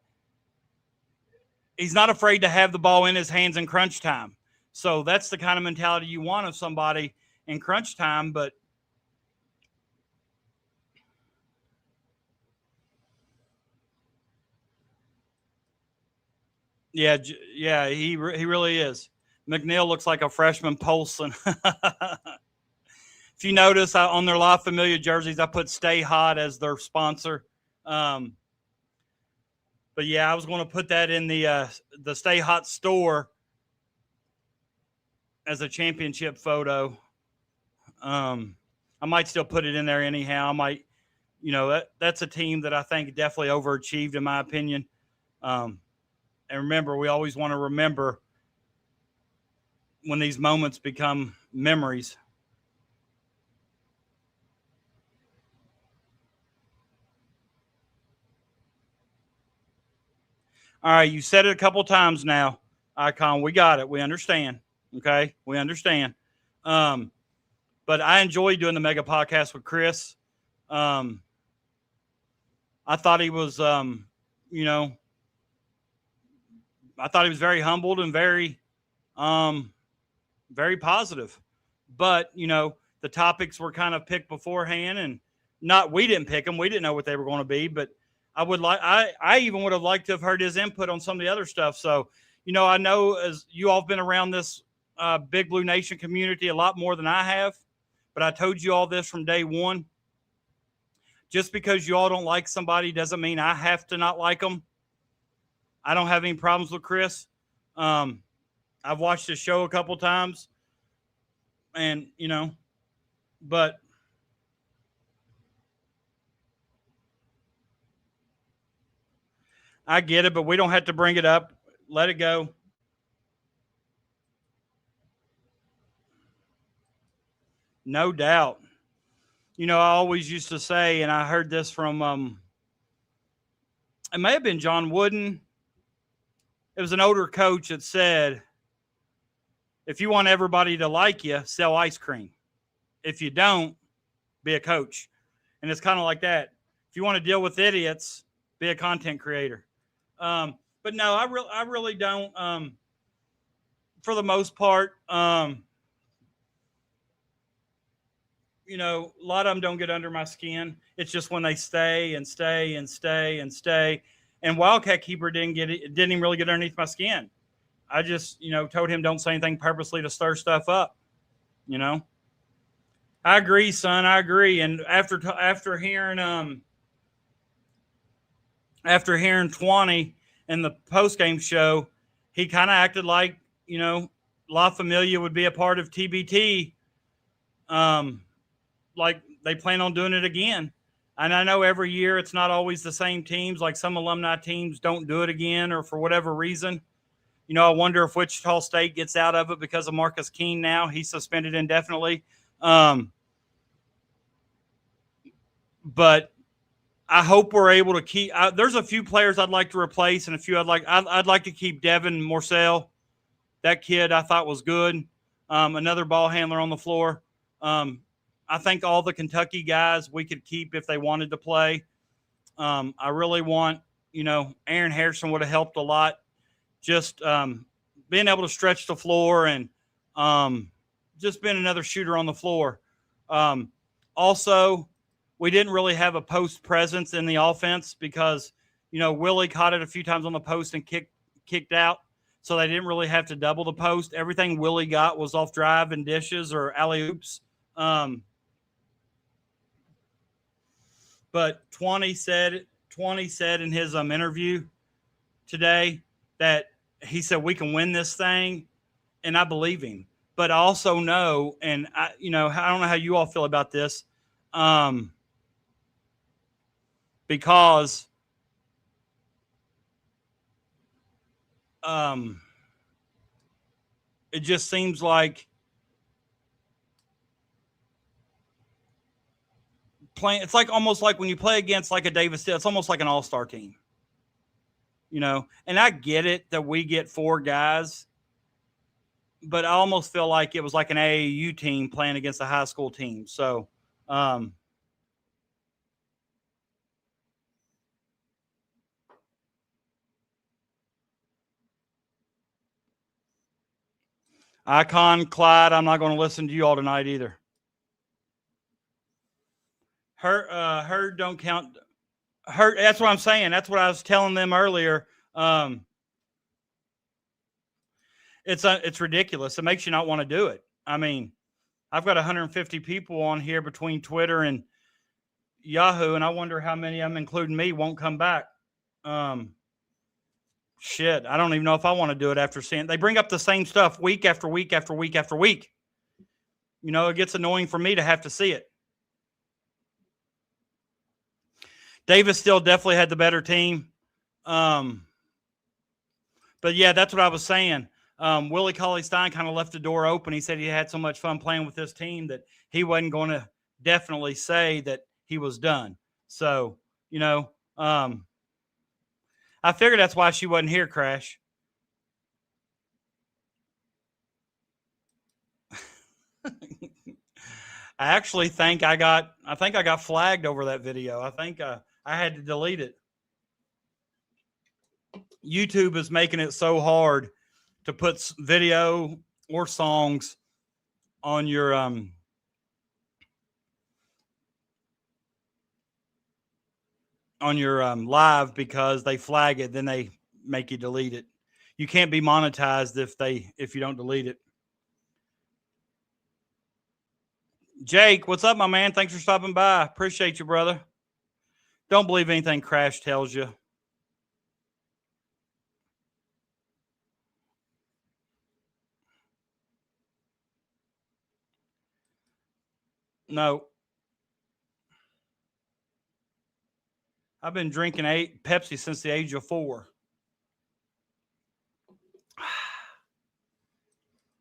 he's not afraid to have the ball in his hands in crunch time. So that's the kind of mentality you want of somebody in crunch time. But yeah, he really is. McNeil looks like a freshman Polson. If you notice, on their La Familia jerseys, I put Stay Hot as their sponsor. But yeah, I was going to put that in the Stay Hot store as a championship photo. I might still put it in there anyhow. I might, that's a team that I think definitely overachieved in my opinion. And remember, we always want to remember when these moments become memories. All right, you said it a couple times now, Icon. We got it. We understand. Okay, we understand. But I enjoy doing the mega podcast with Chris. I thought he was, I thought he was very humbled and very, very positive. But, the topics were kind of picked beforehand, and we didn't pick them. We didn't know what they were going to be, but I even would have liked to have heard his input on some of the other stuff. So, I know as you all have been around this Big Blue Nation community a lot more than I have, but I told you all this from day one. Just because you all don't like somebody doesn't mean I have to not like them. I don't have any problems with Chris. I've watched his show a couple times, and but I get it, but we don't have to bring it up. Let it go. No doubt. I always used to say, and I heard this from it may have been John Wooden. It was an older coach that said, if you want everybody to like you, sell ice cream. If you don't, be a coach. And it's kind of like that. If you want to deal with idiots, be a content creator. But no, I really don't. For the most part, a lot of them don't get under my skin. It's just when they stay and stay and stay and stay. And Wildcat Keeper didn't even really get underneath my skin. I just, told him don't say anything purposely to stir stuff up. I agree, son. I agree. And after hearing 20 in the post-game show, he kind of acted like, La Familia would be a part of TBT. Like they plan on doing it again. And I know every year it's not always the same teams. Like some alumni teams don't do it again or for whatever reason. I wonder if Wichita State gets out of it because of Marcus Keene now. He's suspended indefinitely. But I hope we're able to keep there's a few players I'd like to replace and a few I'd like to keep. Devin Morsell. That kid I thought was good. Another ball handler on the floor. I think all the Kentucky guys we could keep if they wanted to play. I really want, Aaron Harrison would have helped a lot. Just being able to stretch the floor and just being another shooter on the floor. Also, we didn't really have a post presence in the offense because, Willie caught it a few times on the post and kicked out. So they didn't really have to double the post. Everything Willie got was off drive and dishes or alley-oops. But 20 said in his interview today that he said we can win this thing, and I believe him. But I also know, and I don't know how you all feel about this, because it just seems like it's like almost like when you play against like a Davis Hill, it's almost like an all-star team. And I get it that we get 4 guys, but I almost feel like it was like an AAU team playing against a high school team. So, Icon Clyde, I'm not going to listen to you all tonight either. Herd don't count. Hurt. That's what I'm saying. That's what I was telling them earlier. It's ridiculous. It makes you not want to do it. I mean, I've got 150 people on here between Twitter and Yahoo, and I wonder how many of them, including me, won't come back. Shit, I don't even know if I want to do it after seeing. They bring up the same stuff week after week after week after week. It gets annoying for me to have to see it. Davis still definitely had the better team. But yeah, that's what I was saying. Willie Cauley-Stein kind of left the door open. He said he had so much fun playing with this team that he wasn't going to definitely say that he was done. So, I figured that's why she wasn't here, Crash. I actually think I got flagged over that video. I think I had to delete it. YouTube is making it so hard to put video or songs on your live because they flag it, then they make you delete it. You can't be monetized if you don't delete it. Jake, what's up, my man? Thanks for stopping by. Appreciate you, brother. Don't believe anything Crash tells you. No. I've been drinking Pepsi since the age of 4.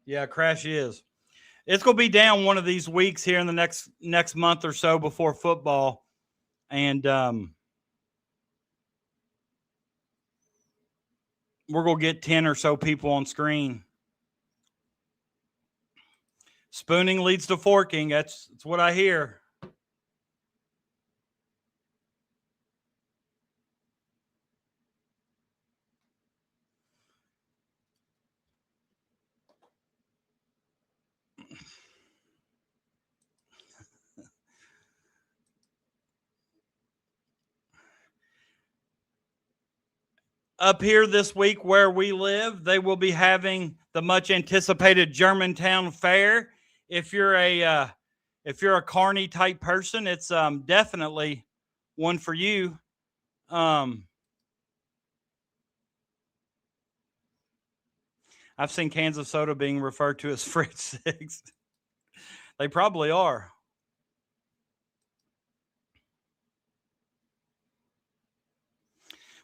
Yeah, Crash is. It's going to be down one of these weeks here in the next month or so before football. And we're going to get 10 or so people on screen. Spooning leads to forking. That's what I hear. Up here this week where we live, they will be having the much anticipated Germantown Fair. If you're a carny type person, it's definitely one for you. I've seen cans of soda being referred to as Fritz 6. They probably are.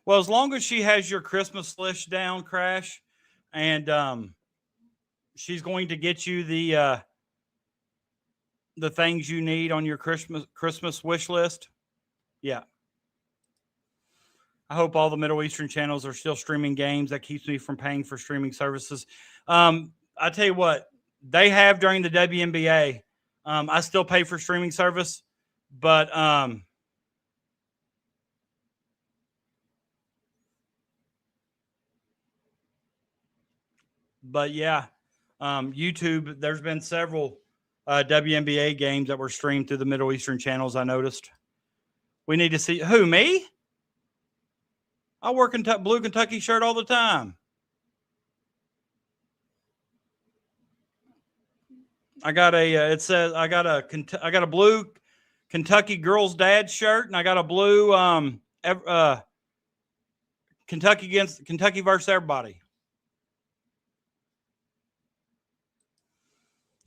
Well, as long as she has your Christmas list down, Crash, and she's going to get you the things you need on your Christmas wish list. Yeah. I hope all the Middle Eastern channels are still streaming games. That keeps me from paying for streaming services. I tell you what, they have during the WNBA. I still pay for streaming service, but yeah, YouTube, there's been several WNBA games that were streamed through the Middle Eastern channels, I noticed. We need to see. Who, me? I wear blue Kentucky shirt all the time. I got it says I got a blue Kentucky girls dad shirt, and I got a blue Kentucky versus everybody.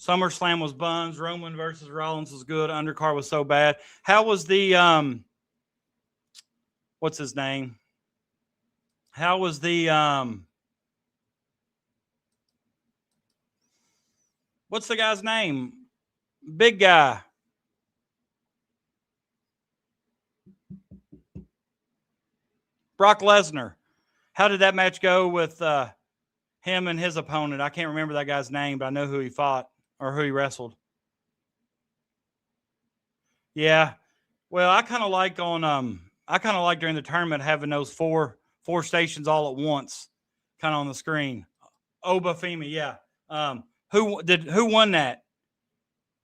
SummerSlam was buns. Roman versus Rollins was good. Undercard was so bad. How was the what's his name? How was the what's the guy's name? Big guy. Brock Lesnar. How did that match go with him and his opponent? I can't remember that guy's name, but I know who he fought or who he wrestled. Yeah. Well, I kind of like during the tournament having those four stations all at once, kind of on the screen. Oba Femi, yeah. Who won that?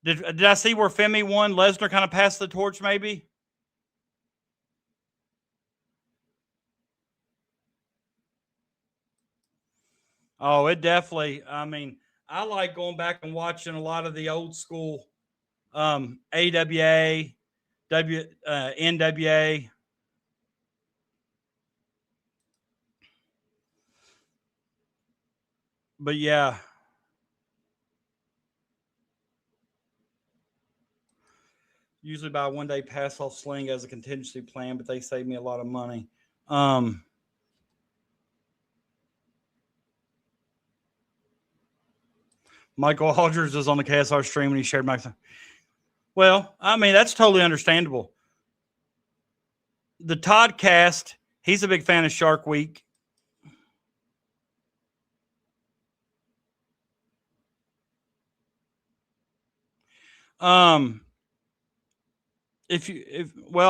Did I see where Femi won? Lesnar kind of passed the torch, maybe? Oh, it definitely. I mean, I like going back and watching a lot of the old school AWA, NWA. But yeah. Usually by one day pass off sling as a contingency plan, but they save me a lot of money. Michael Aldridge is on the KSR stream and he shared my. Well, I mean, that's totally understandable. The Toddcast, he's a big fan of Shark Week. Well,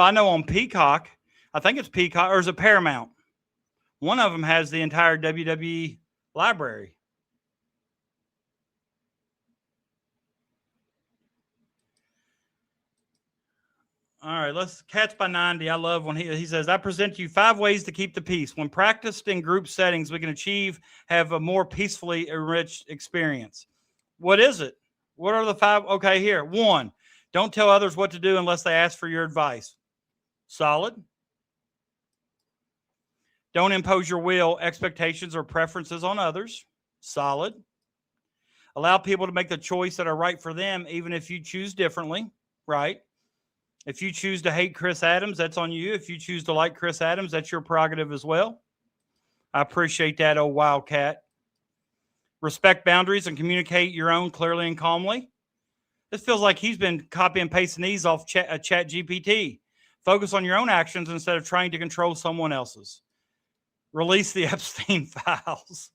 I know on Peacock, I think it's Peacock, or is it Paramount? One of them has the entire WWE library. All right, let's Cats by 90. I love when he says, I present to you 5 ways to keep the peace. When practiced in group settings, we can have a more peacefully enriched experience. What is it? What are the 5? Okay, here. 1, don't tell others what to do unless they ask for your advice. Solid. Don't impose your will, expectations, or preferences on others. Solid. Allow people to make the choice that are right for them, even if you choose differently. Right. If you choose to hate Chris Adams, that's on you. If you choose to like Chris Adams, that's your prerogative as well. I appreciate that, old Wildcat. Respect boundaries and communicate your own clearly and calmly. This feels like he's been copy and pasting these off Chat GPT. Focus on your own actions instead of trying to control someone else's. Release the Epstein files.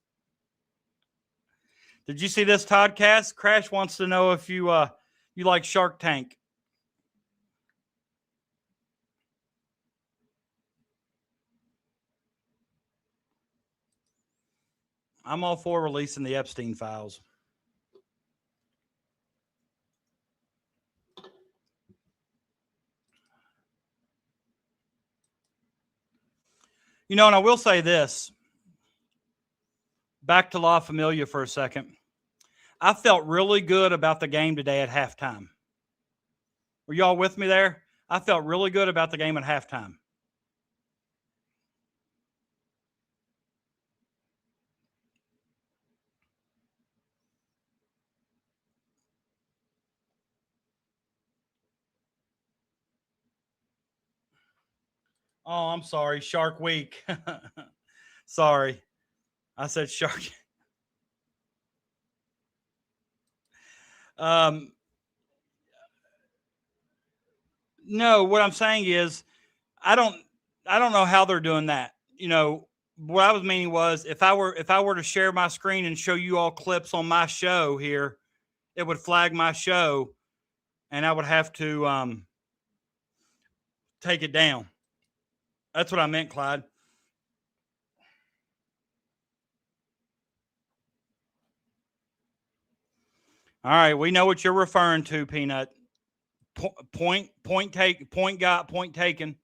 Did you see this, Toddcast? Crash wants to know if you like Shark Tank. I'm all for releasing the Epstein files. You know, and I will say this. Back to La Familia for a second. I felt really good about the game today at halftime. Were y'all with me there? I felt really good about the game at halftime. Oh, I'm sorry. Shark Week. Sorry. I said Shark. No, what I'm saying is I don't know how they're doing that. You know, what I was meaning was if I were to share my screen and show you all clips on my show here, it would flag my show and I would have to take it down. That's what I meant, Clyde. All right, we know what you're referring to, Peanut. Point taken.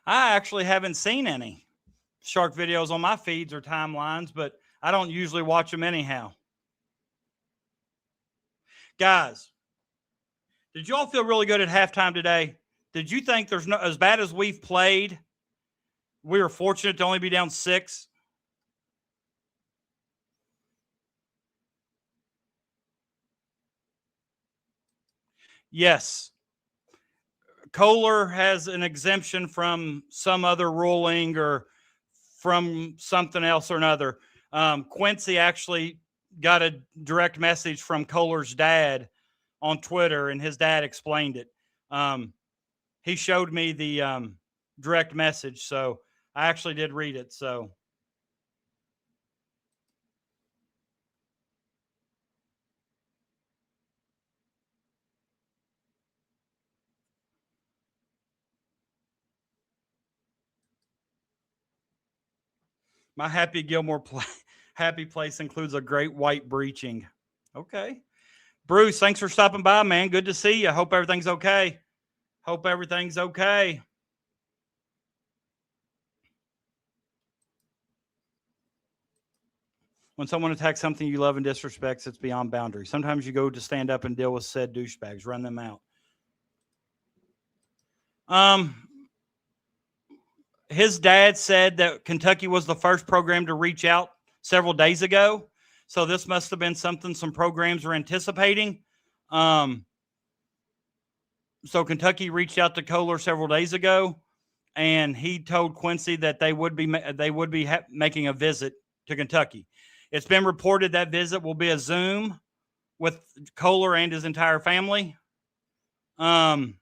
I actually haven't seen any shark videos on my feeds or timelines, but I don't usually watch them anyhow. Guys, did you all feel really good at halftime today? Did you think there's no, as bad as we've played, we were fortunate to only be down 6? Yes. Kohler has an exemption from some other ruling or from something else or another. Quincy actually got a direct message from Kohler's dad on Twitter, and his dad explained it. He showed me the direct message, so I actually did read it. So my Happy Gilmore happy place includes a great white breaching. Okay. Bruce, thanks for stopping by, man. Good to see you. Hope everything's okay. Hope everything's okay. When someone attacks something you love and disrespects, it's beyond boundaries. Sometimes you go to stand up and deal with said douchebags. Run them out. His dad said that Kentucky was the first program to reach out several days ago. So this must have been something some programs were anticipating. So Kentucky reached out to Kohler several days ago, and he told Quincy that they would be making a visit to Kentucky. It's been reported that visit will be a Zoom with Kohler and his entire family. So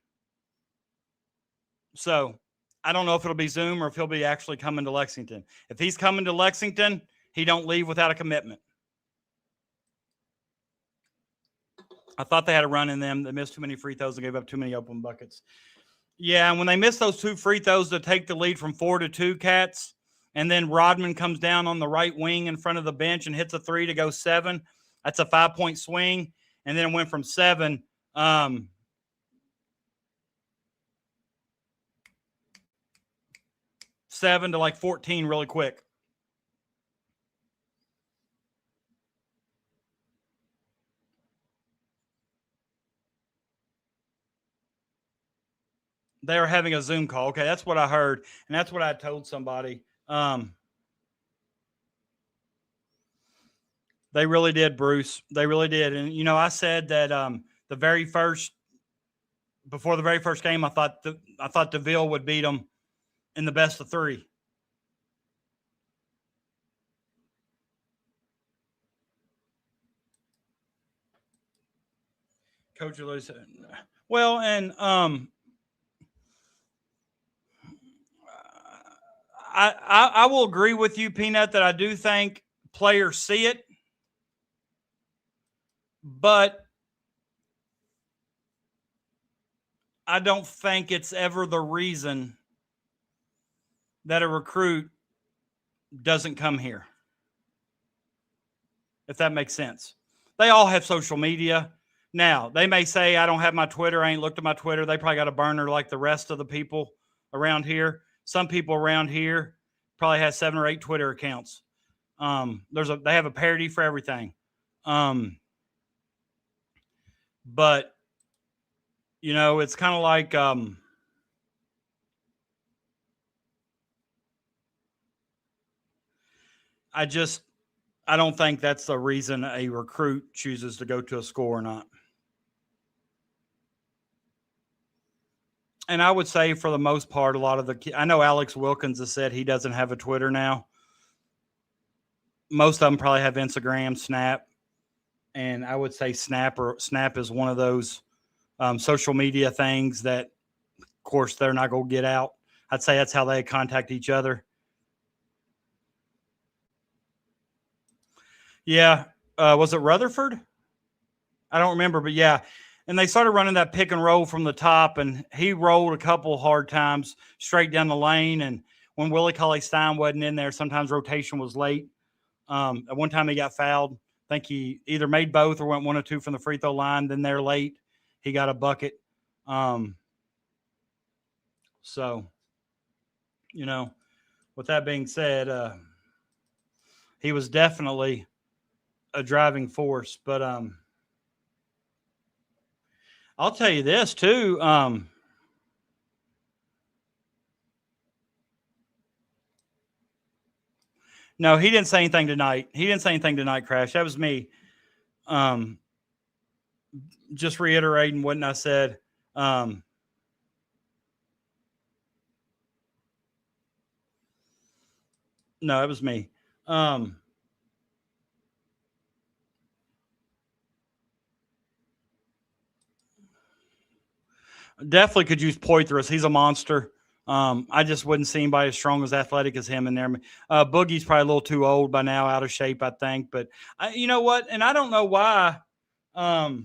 I don't know if it'll be Zoom or if he'll be actually coming to Lexington. If he's coming to Lexington, he don't leave without a commitment. I thought they had a run in them. They missed too many free throws and gave up too many open buckets. Yeah, and when they missed those 2 free throws to take the lead from 4-2, Cats, and then Rodman comes down on the right wing in front of the bench and hits a 3 to go 7, That's a 5-point swing. And then it went from 7. 7 to like 14 really quick. They were having a Zoom call. Okay, that's what I heard, and that's what I told somebody. They really did, Bruce. They really did. And you know, I said that before the very first game, I thought DeVille would beat them in the best of 3. Coach Lewis. Well, and I will agree with you, Peanut, that I do think players see it, but I don't think it's ever the reason that a recruit doesn't come here, if that makes sense. They all have social media. Now, they may say, I don't have my Twitter. I ain't looked at my Twitter. They probably got a burner like the rest of the people around here. Some people around here probably has 7 or 8 Twitter accounts. They have a parody for everything. But, you know, it's kind of like I don't think that's the reason a recruit chooses to go to a school or not. And I would say for the most part, a lot of I know Alex Wilkins has said he doesn't have a Twitter now. Most of them probably have Instagram, Snap, and I would say Snap is one of those social media things that, of course, they're not going to get out. I'd say that's how they contact each other. Yeah. Was it Rutherford? I don't remember, but yeah. And they started running that pick and roll from the top, and he rolled a couple hard times straight down the lane. And when Willie Cauley-Stein wasn't in there, sometimes rotation was late. At one time he got fouled. I think he either made both or went 1 or 2 from the free throw line. Then they're late. He got a bucket. So, you know, with that being said, he was definitely a driving force. But I'll tell you this too. No, he didn't say anything tonight. Crash. That was me. Just reiterating what I said. No, it was me. Definitely could use Poitras. He's a monster. I just wouldn't see anybody as strong as athletic as him in there. Boogie's probably a little too old by now, out of shape, I think. But you know what? And I don't know why. Yeah,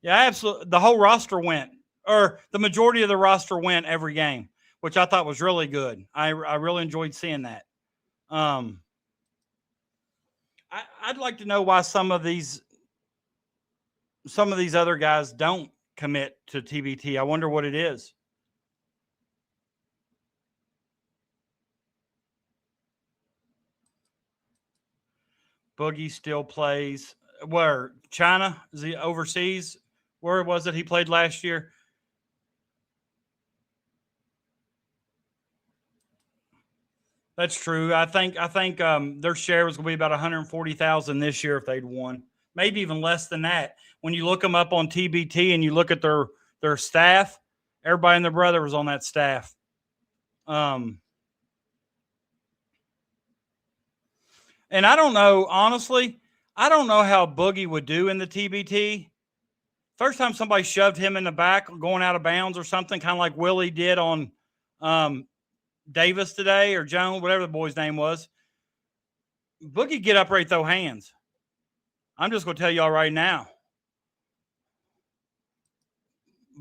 absolutely. The whole roster went, or the majority of the roster went every game, which I thought was really good. I really enjoyed seeing that. I'd like to know why some of these other guys don't commit to TBT. I wonder what it is. Boogie still plays. Where? China? Is he overseas? Where was it he played last year? That's true. I think their share was going to be about 140,000 this year if they'd won. Maybe even less than that. When you look them up on TBT and you look at their staff, everybody and their brother was on that staff. And I don't know, honestly, I don't know how Boogie would do in the TBT. First time somebody shoved him in the back going out of bounds or something, kind of like Willie did on Davis today, or Jones, whatever the boy's name was. Boogie get up, right, throw hands. I'm just going to tell y'all right now.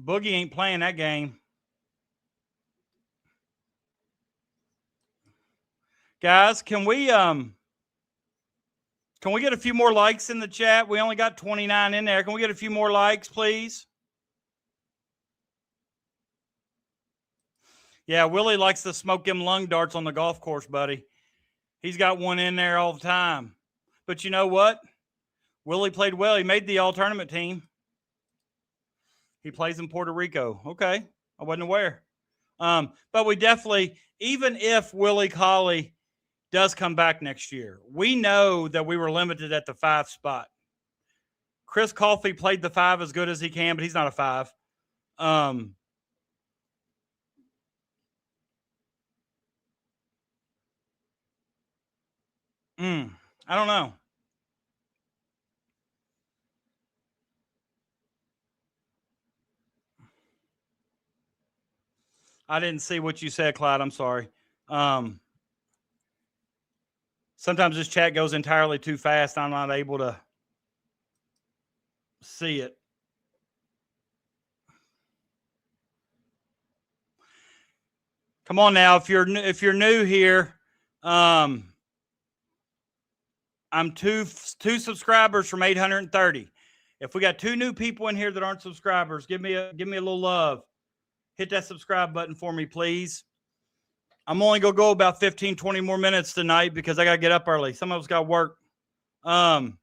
Boogie ain't playing that game. Guys, can we Can we get a few more likes in the chat? We only got 29 in there. Can we get a few more likes, please? Yeah, Willie likes to smoke them lung darts on the golf course, buddy. He's got one in there all the time. But you know what? Willie played well. He made the all-tournament team. He plays in Puerto Rico. Okay, I wasn't aware. But we definitely, even if Willie Cauley does come back next year, we know that we were limited at the 5 spot. Chris Coffey played the 5 as good as he can, but he's not a 5. I don't know. I didn't see what you said, Clyde. I'm sorry. Sometimes this chat goes entirely too fast. I'm not able to see it. Come on now. If you're new here, I'm two subscribers from 830. If we got 2 new people in here that aren't subscribers, give me a little love. Hit that subscribe button for me, please. I'm only going to go about 15, 20 more minutes tonight because I got to get up early. Some of us got work. Nerlens,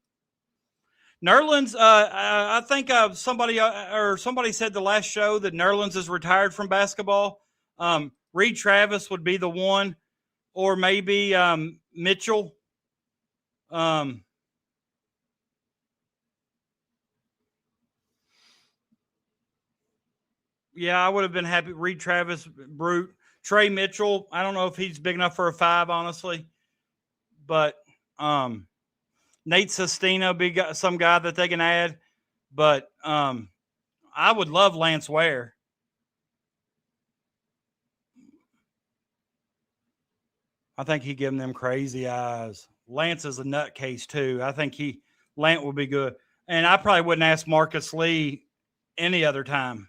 I think somebody said the last show that Nerlens is retired from basketball. Reed Travis would be the one, or maybe Mitchell. Yeah, I would have been happy. Reed Travis, Brute, Trey Mitchell. I don't know if he's big enough for a 5, honestly. But Nate Sestina be some guy that they can add. But I would love Lance Ware. I think he'd give them crazy eyes. Lance is a nutcase too. I think Lance would be good. And I probably wouldn't ask Marcus Lee any other time.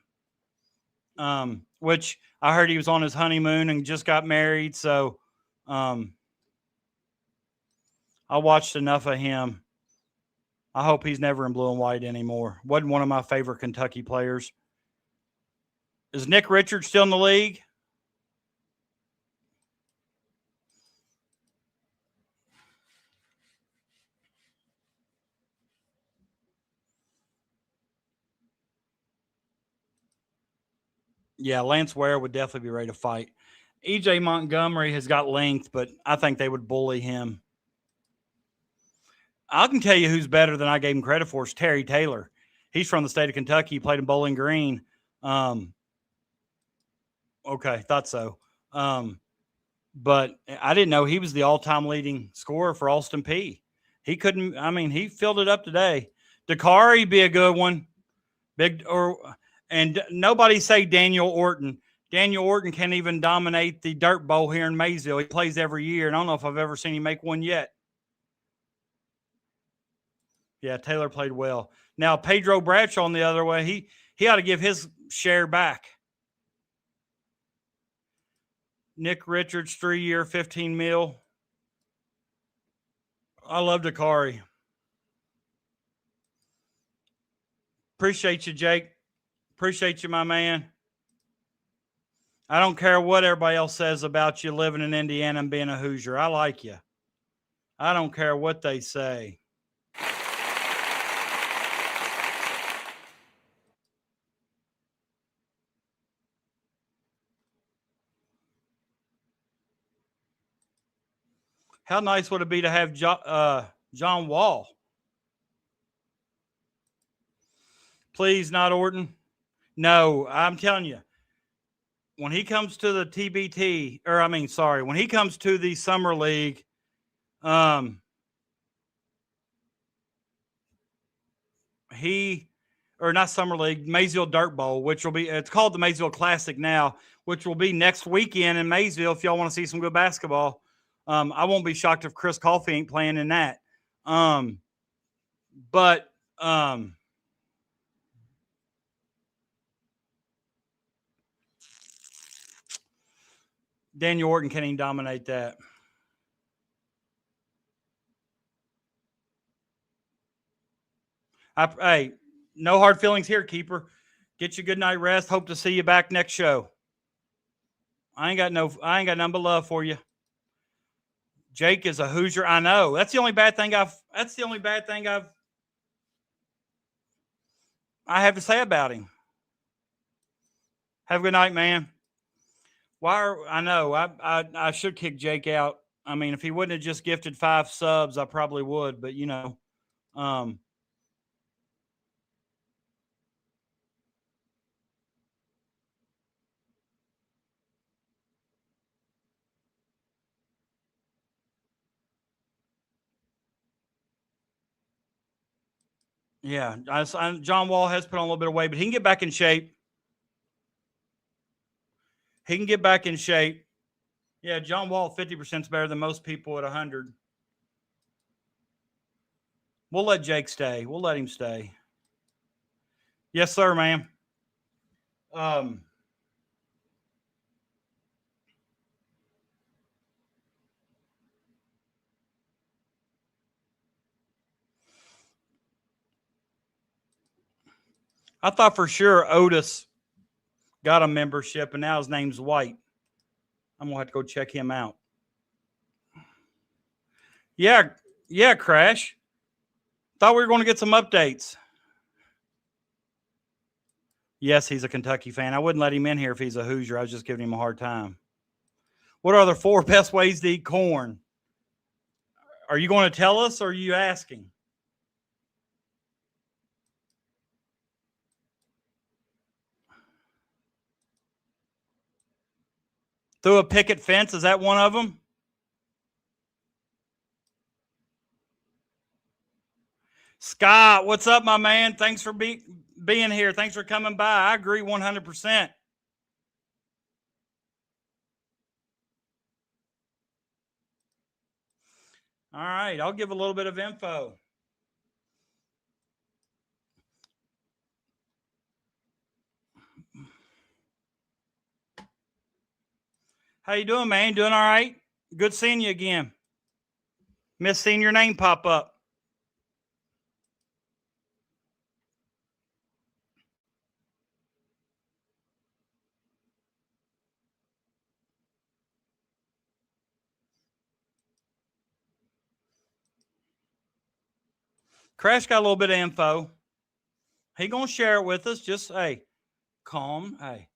Which I heard he was on his honeymoon and just got married. So I watched enough of him. I hope he's never in blue and white anymore. Wasn't one of my favorite Kentucky players. Is Nick Richards still in the league? Yeah, Lance Ware would definitely be ready to fight. EJ Montgomery has got length, but I think they would bully him. I can tell you who's better than I gave him credit for is Terry Taylor. He's from the state of Kentucky. He played in Bowling Green. Okay, thought so. But I didn't know he was the all-time leading scorer for Austin Peay. He filled it up today. Dakari be a good one. And nobody say Daniel Orton. Daniel Orton can't even dominate the Dirt Bowl here in Maysville. He plays every year, and I don't know if I've ever seen him make one yet. Yeah, Taylor played well. Now, Pedro Bradshaw on the other way, he ought to give his share back. Nick Richards, 3-year, $15 million. I love Dakari. Appreciate you, Jake. Appreciate you, my man. I don't care what everybody else says about you living in Indiana and being a Hoosier. I like you. I don't care what they say. How nice would it be to have John Wall? Please, not Orton. No, I'm telling you, when he comes to the when he comes to the Summer League, not Summer League, Maysville Dirt Bowl, it's called the Maysville Classic now, which will be next weekend in Maysville if y'all want to see some good basketball. I won't be shocked if Chris Coffey ain't playing in that. Daniel Orton can't even dominate that. Hey, no hard feelings here, keeper. Get you a good night rest. Hope to see you back next show. I ain't got nothing but love for you. Jake is a Hoosier. I know. That's the only bad thing I have to say about him. Have a good night, man. I know I should kick Jake out. I mean, if he wouldn't have just gifted 5 subs, I probably would, but yeah, John Wall has put on a little bit of weight, but he can get back in shape. Yeah, John Wall 50% is better than most people at 100. We'll let Jake stay. We'll let him stay. Yes, sir, ma'am. I thought for sure Otis got a membership, and now his name's White. I'm gonna have to go check him out. Yeah, Crash. Thought we were going to get some updates. Yes, he's a Kentucky fan. I wouldn't let him in here if he's a Hoosier. I was just giving him a hard time. What are the 4 best ways to eat corn? Are you going to tell us, or are you asking? Through a picket fence, is that one of them? Scott, what's up, my man? Thanks for being here. Thanks for coming by. I agree 100%. All right, I'll give a little bit of info. How you doing, man? Doing all right? Good seeing you again. Miss seeing your name pop up. Crash got a little bit of info. He gonna share it with us. Just calm. Hey,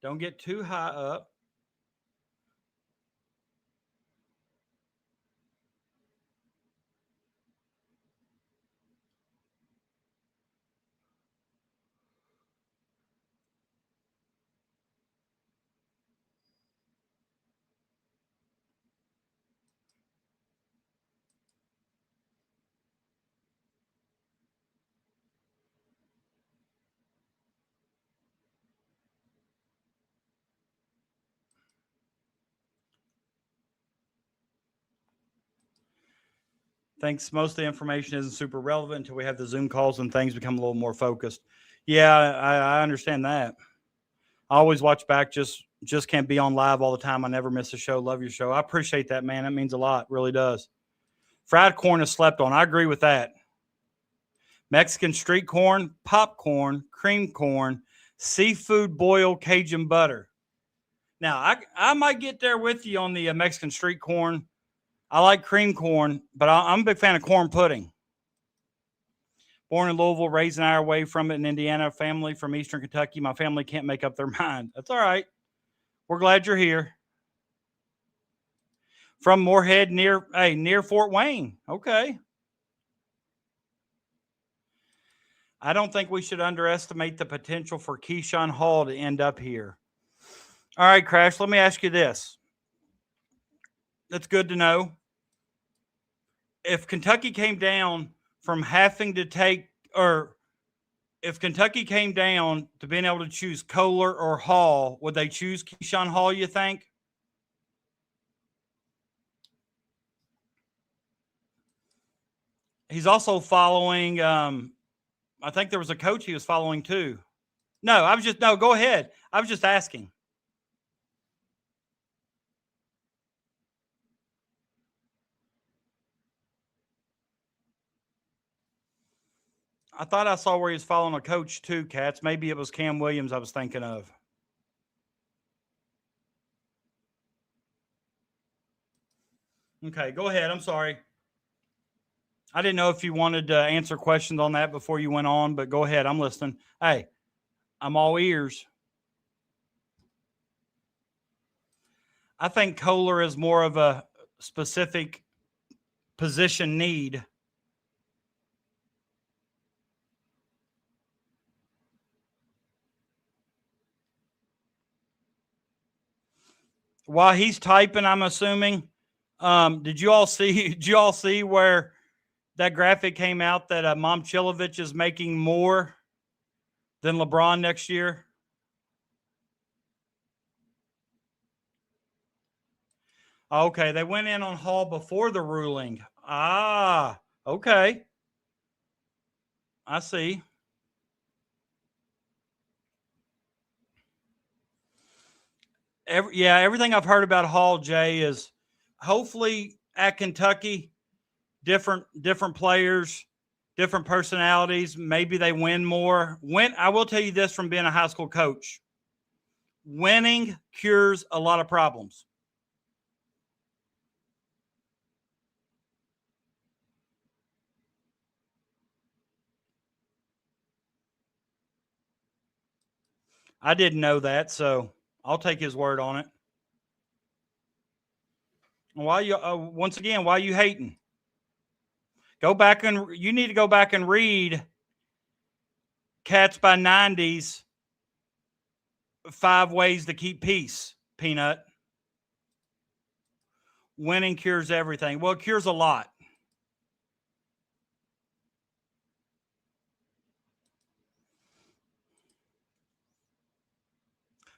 don't get too high up. Thanks. Most of the information isn't super relevant until we have the Zoom calls and things become a little more focused. Yeah, I understand that. I always watch back. Just can't be on live all the time. I never miss a show. Love your show. I appreciate that, man. That means a lot. Really does. Fried corn is slept on. I agree with that. Mexican street corn, popcorn, cream corn, seafood boiled Cajun butter. Now, I might get there with you on the Mexican street corn. I like cream corn, but I'm a big fan of corn pudding. Born in Louisville, raised an hour away from it in Indiana, family from Eastern Kentucky. My family can't make up their mind. That's all right. We're glad you're here. From Moorhead near Fort Wayne. Okay. I don't think we should underestimate the potential for Keyshawn Hall to end up here. All right, Crash, let me ask you this. That's good to know. If Kentucky came down from having to take, or if Kentucky came down to being able to choose Kohler or Hall, would they choose Keyshawn Hall, you think? He's also following, I think there was a coach he was following too. No, go ahead. I was just asking. I thought I saw where he was following a coach too, Cats. Maybe it was Cam Williams I was thinking of. Okay, go ahead. I'm sorry. I didn't know if you wanted to answer questions on that before you went on, but go ahead. I'm listening. Hey, I'm all ears. I think Kohler is more of a specific position need. While he's typing, I'm assuming. Did you all see? Did you all see where that graphic came out that Momcilovic is making more than LeBron next year? Okay, they went in on Hall before the ruling. Ah, okay. I see. Everything I've heard about Hall, Jay, is hopefully at Kentucky, different players, different personalities. Maybe they win more. I will tell you this from being a high school coach. Winning cures a lot of problems. I didn't know that, so I'll take his word on it. Why you once again? Why you hating? You need to go back and read Cats by 90s. 5 ways to keep peace. Peanut. Winning cures everything. Well, it cures a lot.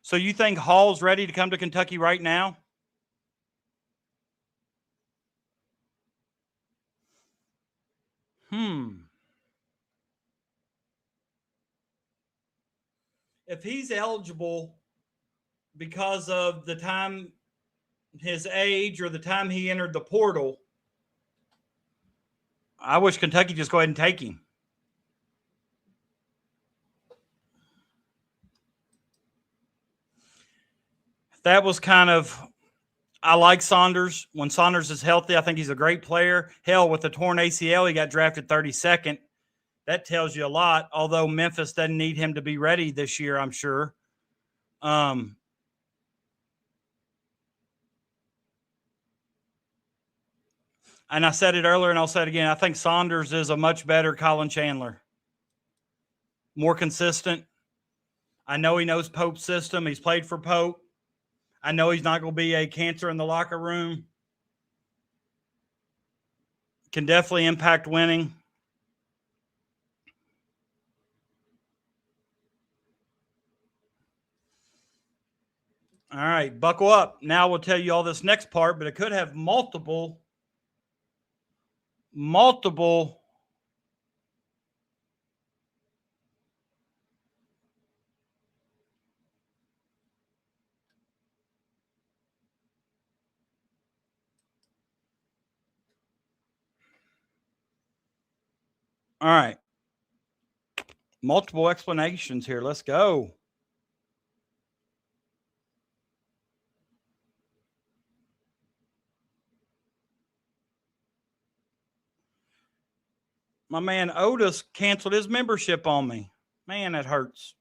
So you think Hall's ready to come to Kentucky right now? If he's eligible because of the time, his age, or the time he entered the portal, I wish Kentucky just go ahead and take him. That was kind of, I like Saunders. When Saunders is healthy, I think he's a great player. Hell, with the torn ACL, he got drafted 32nd. That tells you a lot, although Memphis doesn't need him to be ready this year, I'm sure. And I said it earlier, and I'll say it again. I think Saunders is a much better Colin Chandler. More consistent. I know he knows Pope's system. He's played for Pope. I know he's not going to be a cancer in the locker room. Can definitely impact winning. All right, buckle up. Now we'll tell you all this next part, but it could have multiple. All right. Multiple explanations here. Let's go. My man Otis canceled his membership on me. Man, that hurts.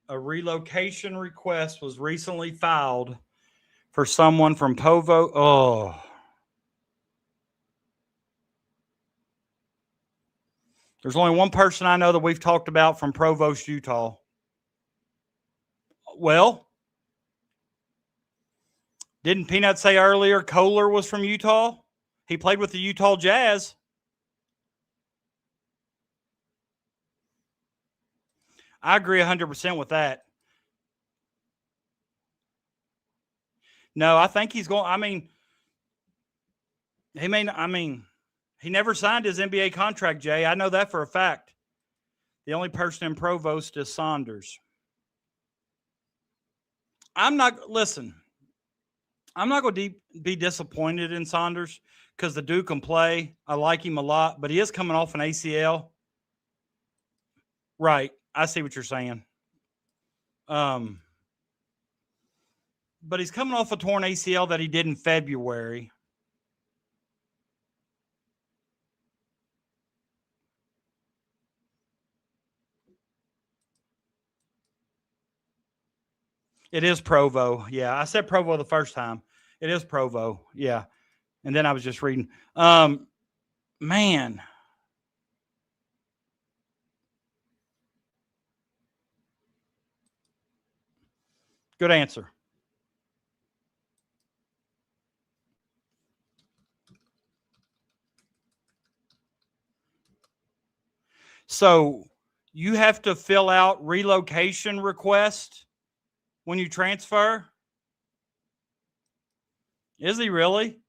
A relocation request was recently filed for someone from Provo. Oh. There's only one person I know that we've talked about from Provost, Utah. Well, didn't Peanut say earlier Kohler was from Utah? He played with the Utah Jazz. I agree 100% with that. No, I think he's going. I mean, he may not. I mean, he never signed his NBA contract, Jay. I know that for a fact. The only person in Provost is Saunders. I'm not listen. I'm not going to be disappointed in Saunders because the dude can play. I like him a lot, but he is coming off an ACL. Right. I see what you're saying. But he's coming off a torn ACL that he did in February. It is Provo. Yeah, I said Provo the first time. It is Provo. Yeah. And then I was just reading. Man. Good answer. So you have to fill out relocation request when you transfer? Is he really?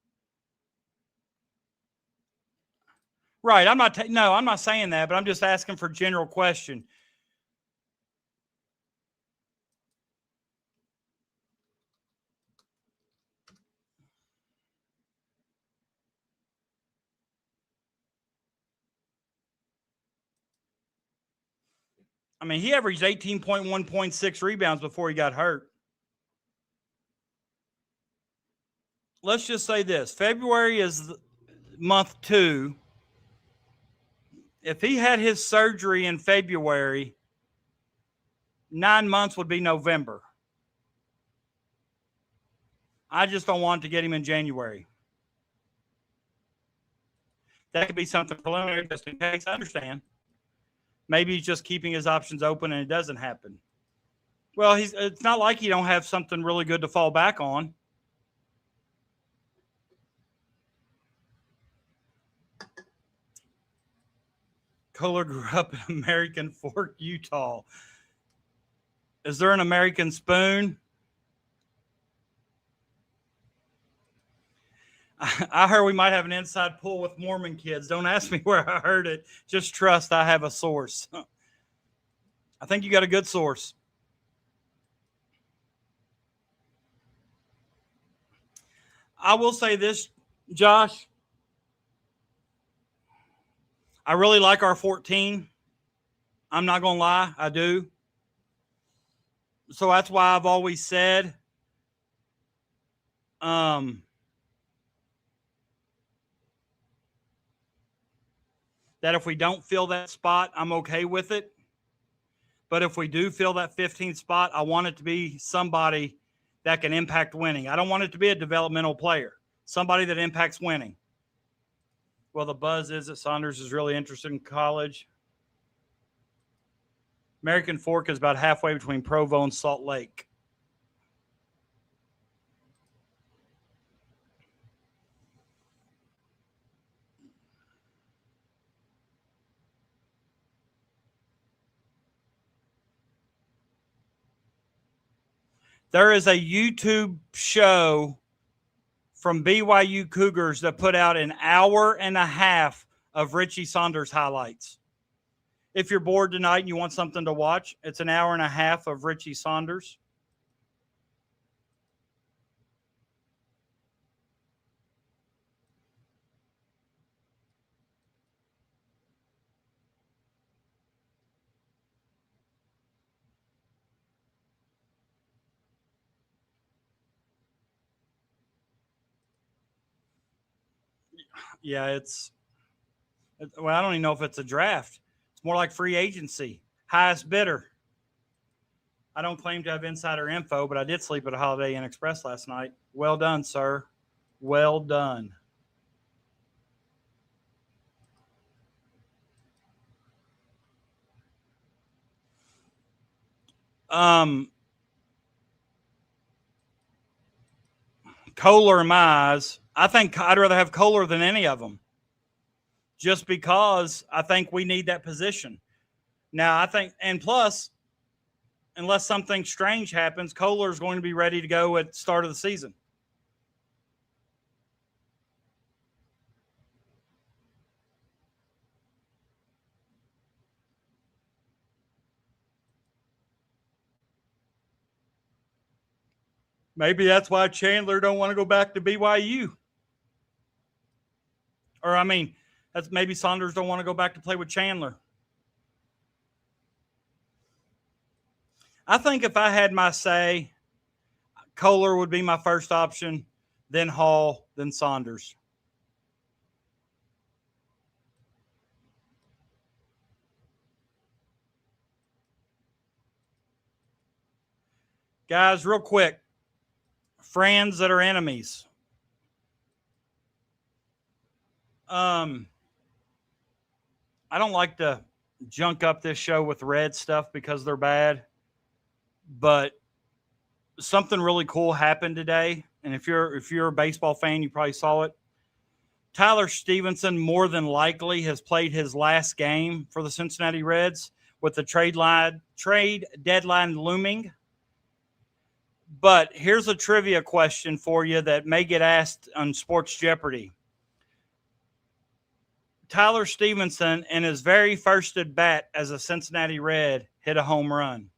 Right. I'm not. No, I'm not saying that, but I'm just asking for general question. I mean, he averaged 18.1.6 rebounds before he got hurt. Let's just say this: February is month 2. If he had his surgery in February, 9 months would be November. I just don't want to get him in January. That could be something preliminary just in case. I understand. Maybe he's just keeping his options open and it doesn't happen. Well, it's not like he don't have something really good to fall back on. Kohler grew up in American Fork, Utah. Is there an American Spoon? I heard we might have an inside pull with Mormon kids. Don't ask me where I heard it. Just trust I have a source. I think you got a good source. I will say this, Josh. I really like our 14. I'm not going to lie. I do. So that's why I've always said that if we don't fill that spot, I'm okay with it. But if we do fill that 15th spot, I want it to be somebody that can impact winning. I don't want it to be a developmental player, somebody that impacts winning. Well, the buzz is that Saunders is really interested in college. American Fork is about halfway between Provo and Salt Lake. There is a YouTube show from BYU Cougars that put out an hour and a half of Richie Saunders highlights. If you're bored tonight and you want something to watch, it's an hour and a half of Richie Saunders. Yeah, well, I don't even know if it's a draft. It's more like free agency. Highest bidder. I don't claim to have insider info, but I did sleep at a Holiday Inn Express last night. Well done, sir. Well done. Kohler in my eyes, I think I'd rather have Kohler than any of them. Just because I think we need that position. Now, I think, and plus, unless something strange happens, Kohler is going to be ready to go at the start of the season. Maybe that's why Chandler don't want to go back to BYU. Or, I mean, that's maybe Saunders don't want to go back to play with Chandler. I think if I had my say, Kohler would be my first option, then Hall, then Saunders. Guys, real quick, friends that are enemies. I don't like to junk up this show with red stuff because they're bad, but something really cool happened today. And if you're a baseball fan, you probably saw it. Tyler Stevenson more than likely has played his last game for the Cincinnati Reds with the trade deadline looming. But here's a trivia question for you that may get asked on Sports Jeopardy. Tyler Stevenson, in his very first at bat as a Cincinnati Red, hit a home run.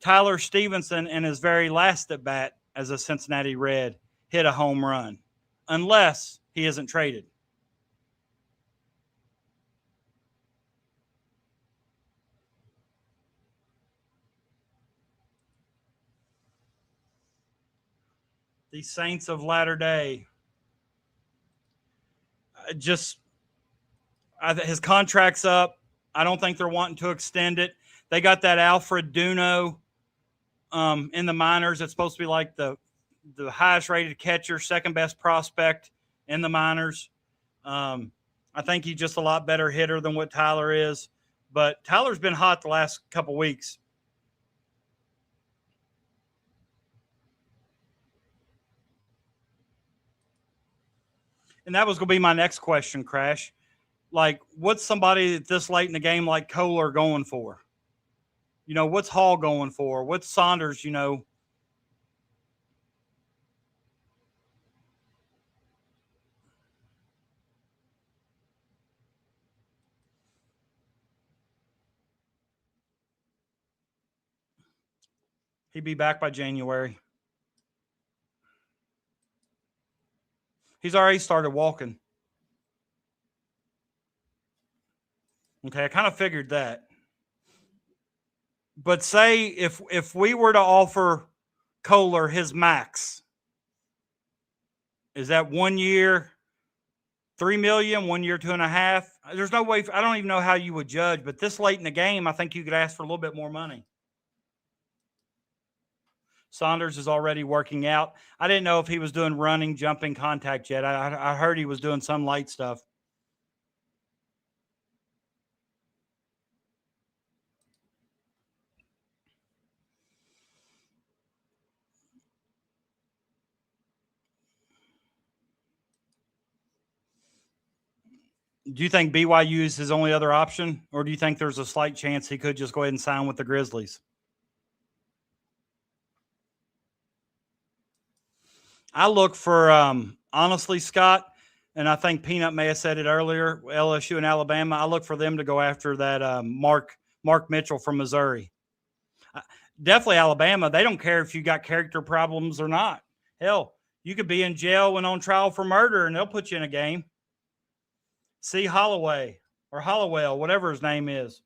Tyler Stevenson, in his very last at bat as a Cincinnati Red, hit a home run, unless he isn't traded. The Saints of Latter-day. His contract's up. I don't think they're wanting to extend it. They got that Alfred Duno in the minors. It's supposed to be like the highest rated catcher, second best prospect in the minors. I think he's just a lot better hitter than what Tyler is. But Tyler's been hot the last couple weeks. And that was going to be my next question, Crash. Like, what's somebody this late in the game like Kohler going for? You know, what's Hall going for? What's Saunders, you know? He'd be back by January. He's already started walking. Okay, I kind of figured that. But say if we were to offer Kohler his max, is that 1 year, $3 million, 1 year, 2.5? There's no way. I don't even know how you would judge. But this late in the game, I think you could ask for a little bit more money. Saunders is already working out. I didn't know if he was doing running, jumping, contact yet. I heard he was doing some light stuff. Do you think BYU is his only other option, or do you think there's a slight chance he could just go ahead and sign with the Grizzlies? I look for, honestly, Scott, and I think Peanut may have said it earlier, LSU and Alabama, I look for them to go after that Mark Mitchell from Missouri. Definitely Alabama. They don't care if you got character problems or not. Hell, you could be in jail and on trial for murder, and they'll put you in a game. See Holloway or Hollowell, whatever his name is.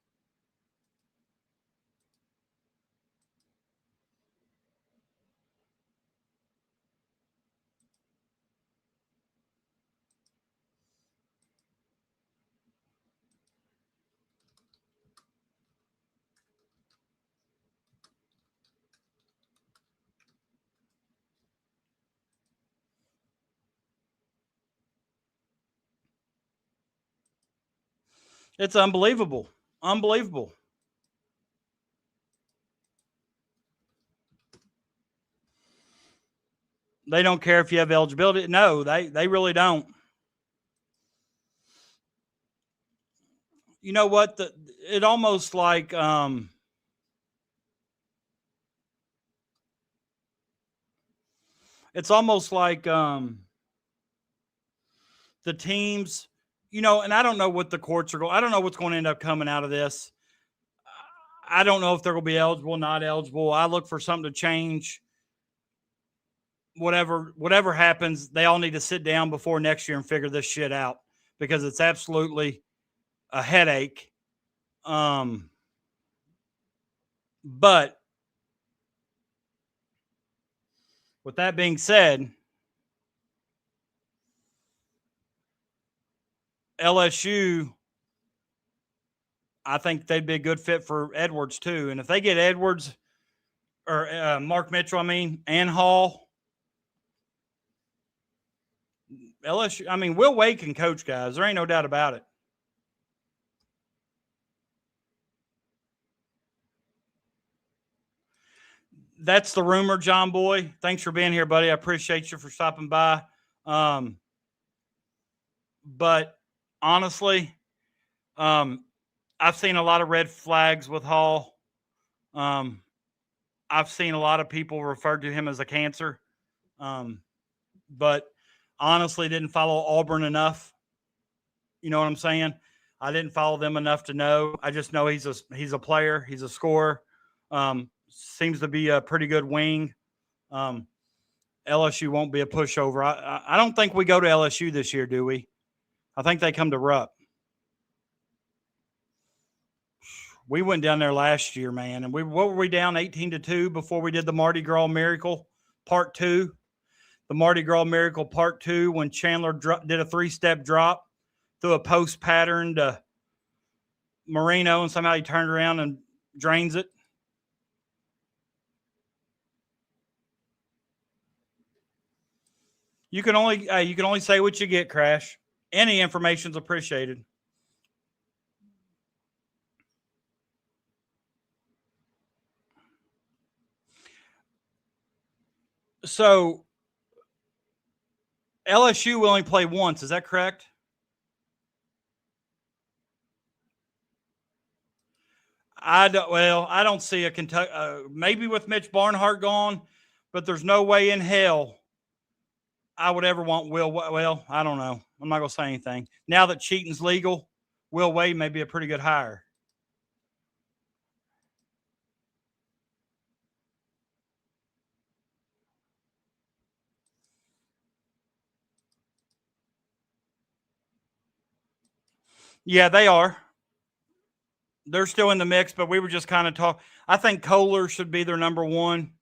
It's unbelievable. Unbelievable. They don't care if you have eligibility. No, they really don't. You know what? It almost like it's almost like the teams, you know, and I don't know what the courts are going. I don't know what's going to end up coming out of this. I don't know if they're going to be eligible, not eligible. I look for something to change. whatever happens, they all need to sit down before next year and figure this shit out because it's absolutely a headache. But with that being said, LSU, I think they'd be a good fit for Edwards too. And if they get Edwards or Mark Mitchell, and Hall, LSU, Will Wade can coach, guys. There ain't no doubt about it. That's the rumor, John Boy. Thanks for being here, buddy. I appreciate you for stopping by. But honestly, I've seen a lot of red flags with Hall. I've seen a lot of people refer to him as a cancer. But honestly, didn't follow Auburn enough. You know what I'm saying? I didn't follow them enough to know. I just know he's a player. He's a scorer. Seems to be a pretty good wing. LSU won't be a pushover. I don't think we go to LSU this year, do we? I think they come to Rupp. We went down there last year, man, and what were we down 18-2 before we did the Mardi Gras Miracle Part 2? The Mardi Gras Miracle Part 2 when Chandler did a 3-step drop through a post pattern to Marino, and somehow he turned around and drains it. You can only say what you get, Crash. Any information's appreciated. So LSU will only play once. Is that correct? I don't see a Kentucky. Maybe with Mitch Barnhart gone, but there's no way in hell I would ever want Will. Well, I don't know. I'm not going to say anything. Now that cheating's legal, Will Wade may be a pretty good hire. Yeah, they are. They're still in the mix, but we were just kind of talking. I think Kohler should be their number one,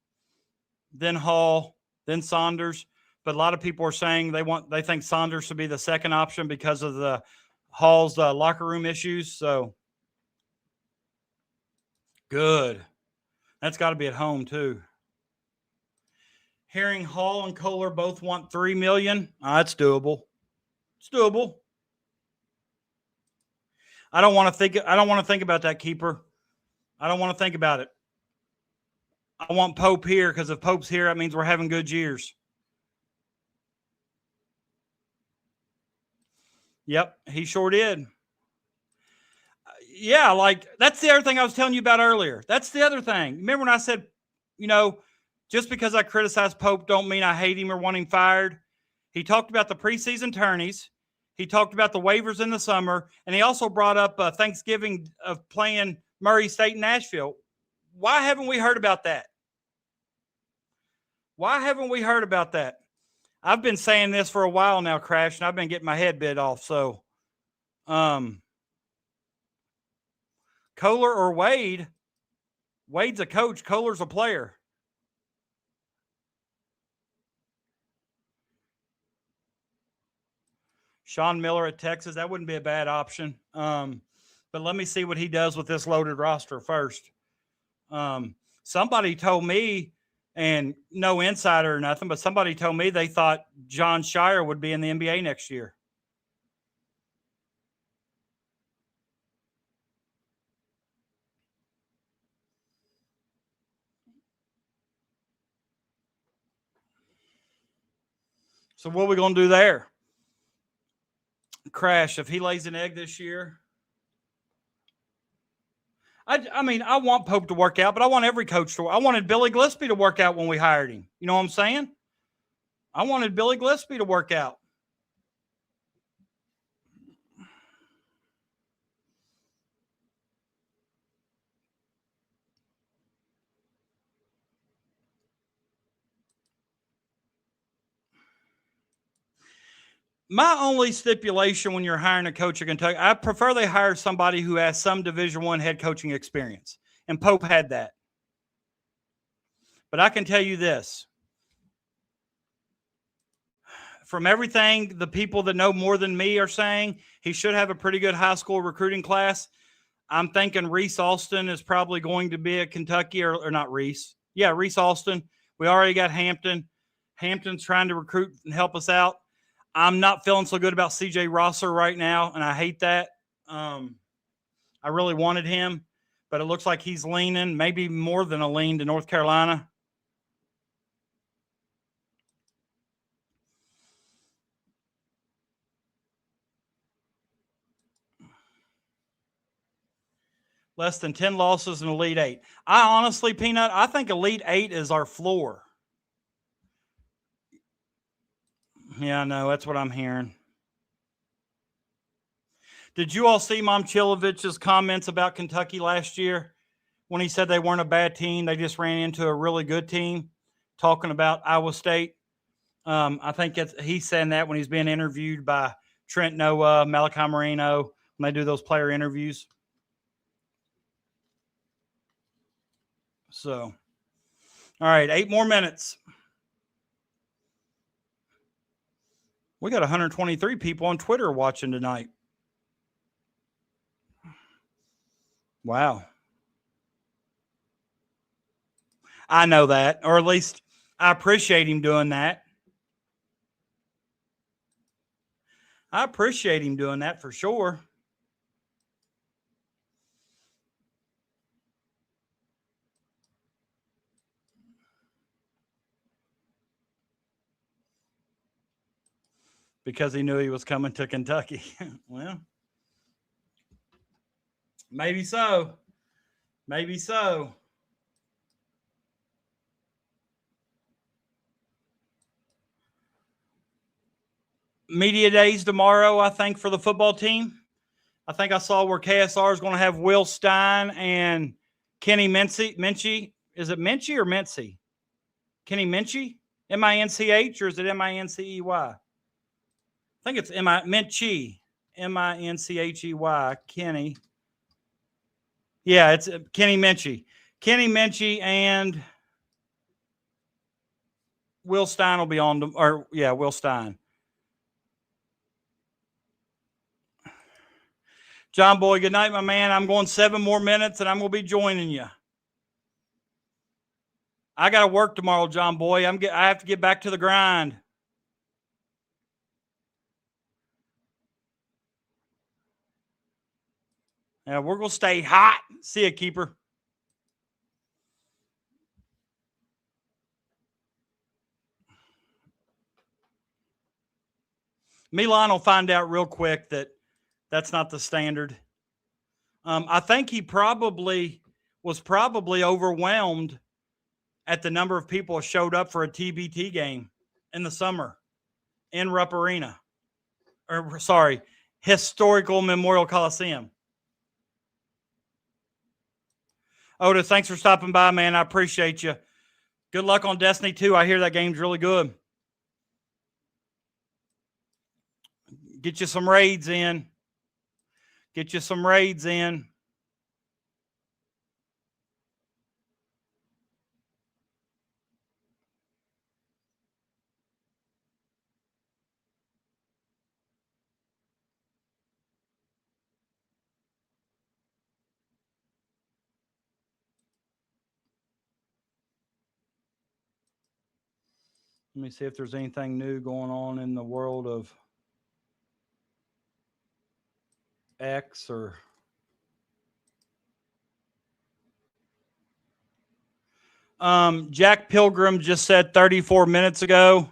then Hall, then Saunders. But a lot of people are saying they think Saunders should be the second option because of the Hall's locker room issues. So good. That's got to be at home too. Hearing Hall and Kohler both want $3 million, that's doable. It's doable. I don't want to think about that, keeper. I don't want to think about it. I want Pope here because if Pope's here, that means we're having good years. Yep, he sure did. Yeah, like that's the other thing I was telling you about earlier. That's the other thing. Remember when I said, just because I criticize Pope don't mean I hate him or want him fired. He talked about the preseason tourneys. He talked about the waivers in the summer, and he also brought up Thanksgiving of playing Murray State and Nashville. Why haven't we heard about that? Why haven't we heard about that? I've been saying this for a while now, Crash, and I've been getting my head bit off. So, Kohler or Wade? Wade's a coach. Kohler's a player. Sean Miller at Texas, that wouldn't be a bad option. But let me see what he does with this loaded roster first. Somebody told me, and no insider or nothing, but somebody told me they thought John Shire would be in the NBA next year. So what are we going to do there? Crash, if he lays an egg this year. I want Pope to work out, but I want every coach to. I wanted Billy Gillespie to work out when we hired him. You know what I'm saying? I wanted Billy Gillespie to work out. My only stipulation when you're hiring a coach at Kentucky, I prefer they hire somebody who has some Division I head coaching experience, and Pope had that. But I can tell you this: from everything the people that know more than me are saying, he should have a pretty good high school recruiting class. I'm thinking Reese Alston is probably going to be at Kentucky, or not Reese. Yeah, Reese Alston. We already got Hampton. Hampton's trying to recruit and help us out. I'm not feeling so good about CJ Rosser right now, and I hate that. I really wanted him, but it looks like he's leaning, maybe more than a lean, to North Carolina. Less than 10 losses in Elite Eight. I honestly, Peanut, I think Elite Eight is our floor. Yeah, I know. That's what I'm hearing. Did you all see Momchilovich's comments about Kentucky last year when he said they weren't a bad team? They just ran into a really good team, talking about Iowa State. I think he's saying that when he's being interviewed by Trent Noah, Malachi Marino, when they do those player interviews. So, all right, 8 more minutes. We got 123 people on Twitter watching tonight. Wow. I know that, or at least I appreciate him doing that. I appreciate him doing that for sure. Because he knew he was coming to Kentucky. Well, maybe so. Maybe so. Media days tomorrow, I think, for the football team. I think I saw where KSR is going to have Will Stein and Kenny Minchey. Is it Minchey or Mincy? Kenny Minchey? M-I-N-C-H, or is it M-I-N-C-E-Y? I think it's Minchey. M-I-N-C-H-E-Y. Kenny. Yeah, it's Kenny Minchey. Kenny Minchey and Will Stein will be on them. Or, yeah, Will Stein. John Boy, good night, my man. I'm going 7 more minutes, and I'm going to be joining you. I got to work tomorrow, John Boy. I have to get back to the grind. Yeah, we're going to stay hot. See ya, Keeper. Milan will find out real quick that that's not the standard. I think he was probably overwhelmed at the number of people who showed up for a TBT game in the summer in Rupp Arena. Historical Memorial Coliseum. Otis, thanks for stopping by, man. I appreciate you. Good luck on Destiny 2. I hear that game's really good. Get you some raids in. Get you some raids in. Let me see if there's anything new going on in the world of X or Jack Pilgrim just said 34 minutes ago.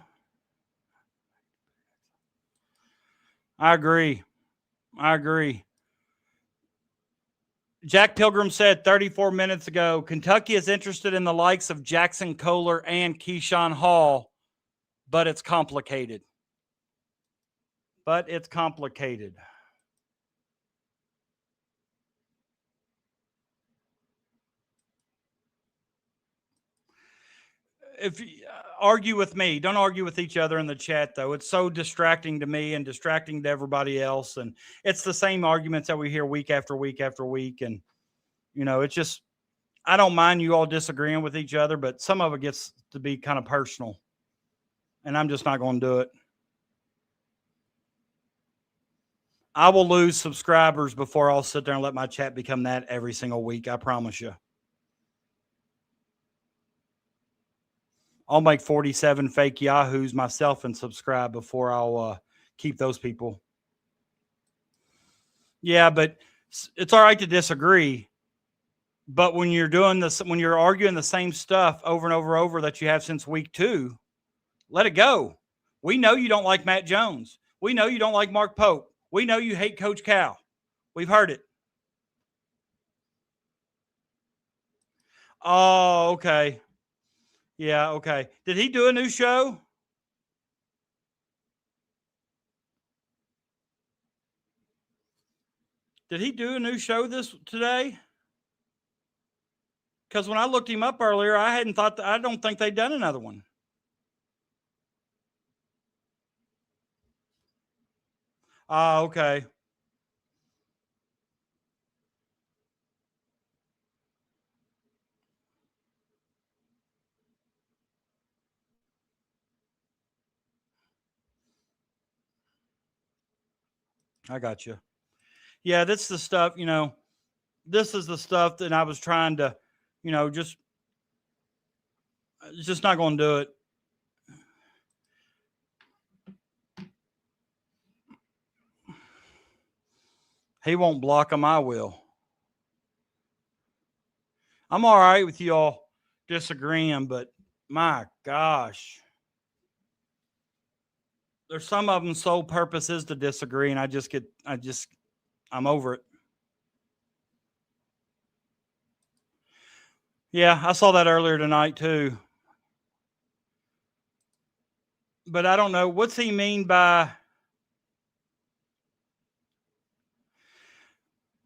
I agree. Jack Pilgrim said 34 minutes ago, Kentucky is interested in the likes of Jackson Kohler and Keyshawn Hall, but it's complicated. If argue with me. Don't argue with each other in the chat, though. It's so distracting to me and distracting to everybody else. And it's the same arguments that we hear week after week after week. And, it's just, I don't mind you all disagreeing with each other, but some of it gets to be kind of personal. And I'm just not going to do it. I will lose subscribers before I'll sit there and let my chat become that every single week. I promise you. I'll make 47 fake Yahoos myself and subscribe before I'll keep those people. Yeah, but it's all right to disagree. But when you're doing this, when you're arguing the same stuff over and over that you have since week 2, let it go. We know you don't like Matt Jones. We know you don't like Mark Pope. We know you hate Coach Cal. We've heard it. Oh, okay. Yeah, okay. Did he do a new show? Did he do a new show today? Because when I looked him up earlier, I don't think they'd done another one. Okay. I got you. Yeah, that's the stuff, this is the stuff that I was trying to, just not going to do it. He won't block them. I will. I'm all right with you all disagreeing, but my gosh. There's some of them sole purpose is to disagree, and I'm over it. Yeah, I saw that earlier tonight too. But I don't know. What's he mean by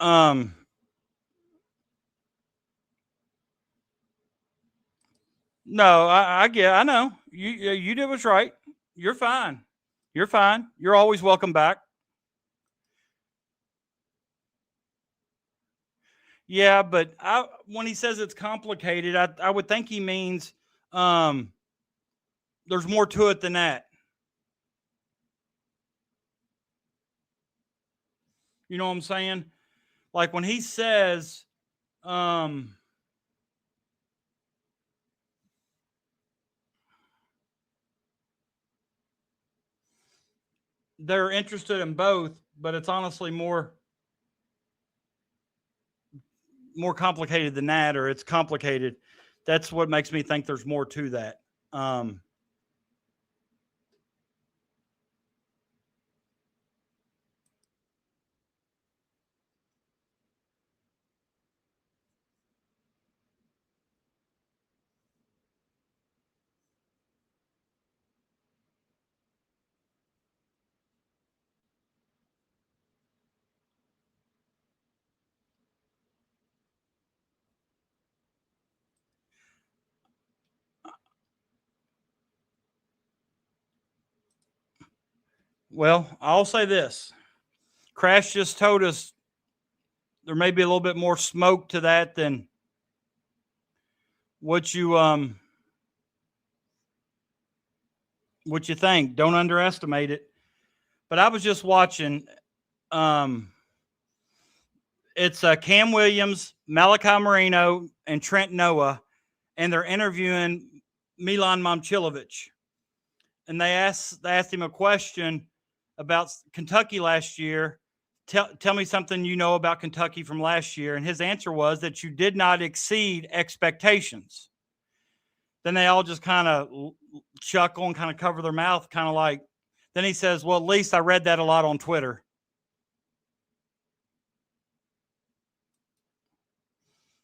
no, I know. You did what's right. You're fine. You're fine. You're always welcome back. Yeah, but when he says it's complicated, I would think he means there's more to it than that. You know what I'm saying? Like when he says they're interested in both, but it's honestly more complicated than that, or it's complicated. That's what makes me think there's more to that. Well, I'll say this. Crash just told us there may be a little bit more smoke to that than what you think. Don't underestimate it. But I was just watching it's Cam Williams, Malachi Marino, and Trent Noah, and they're interviewing Milan Momcilovic. And they asked him a question about Kentucky last year. Tell me something you know about Kentucky from last year. And his answer was that you did not exceed expectations. Then they all just kind of chuckle and kind of cover their mouth, kind of like, then he says, well, at least I read that a lot on Twitter.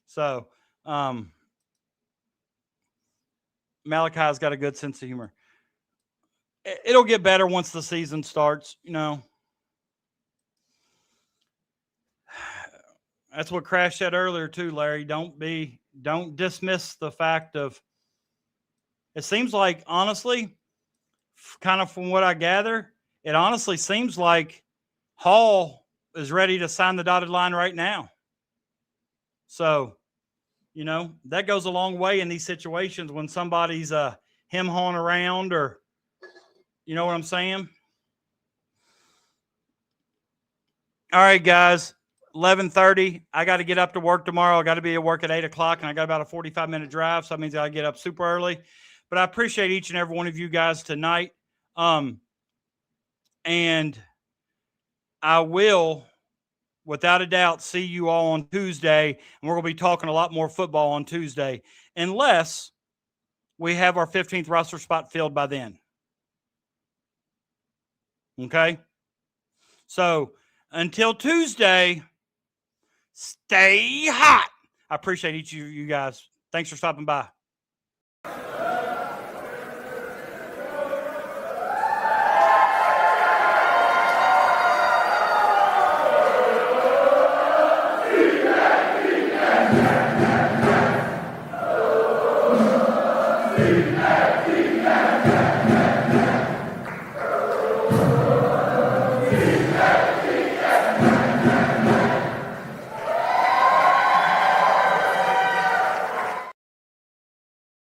So Malachi's got a good sense of humor. It'll get better once the season starts, That's what Crash said earlier too, Larry. Don't dismiss the fact of it seems like, honestly, kind of from what I gather, it honestly seems like Hall is ready to sign the dotted line right now. So, you know, that goes a long way in these situations when somebody's him-hawing around, or, you know what I'm saying? All right, guys, 11:30. I got to get up to work tomorrow. I got to be at work at 8 o'clock, and I got about a 45-minute drive, so that means I get up super early. But I appreciate each and every one of you guys tonight. And I will, without a doubt, see you all on Tuesday, and we're going to be talking a lot more football on Tuesday, unless we have our 15th roster spot filled by then. Okay? So until Tuesday, stay hot. I appreciate each of you guys. Thanks for stopping by. Big Mac,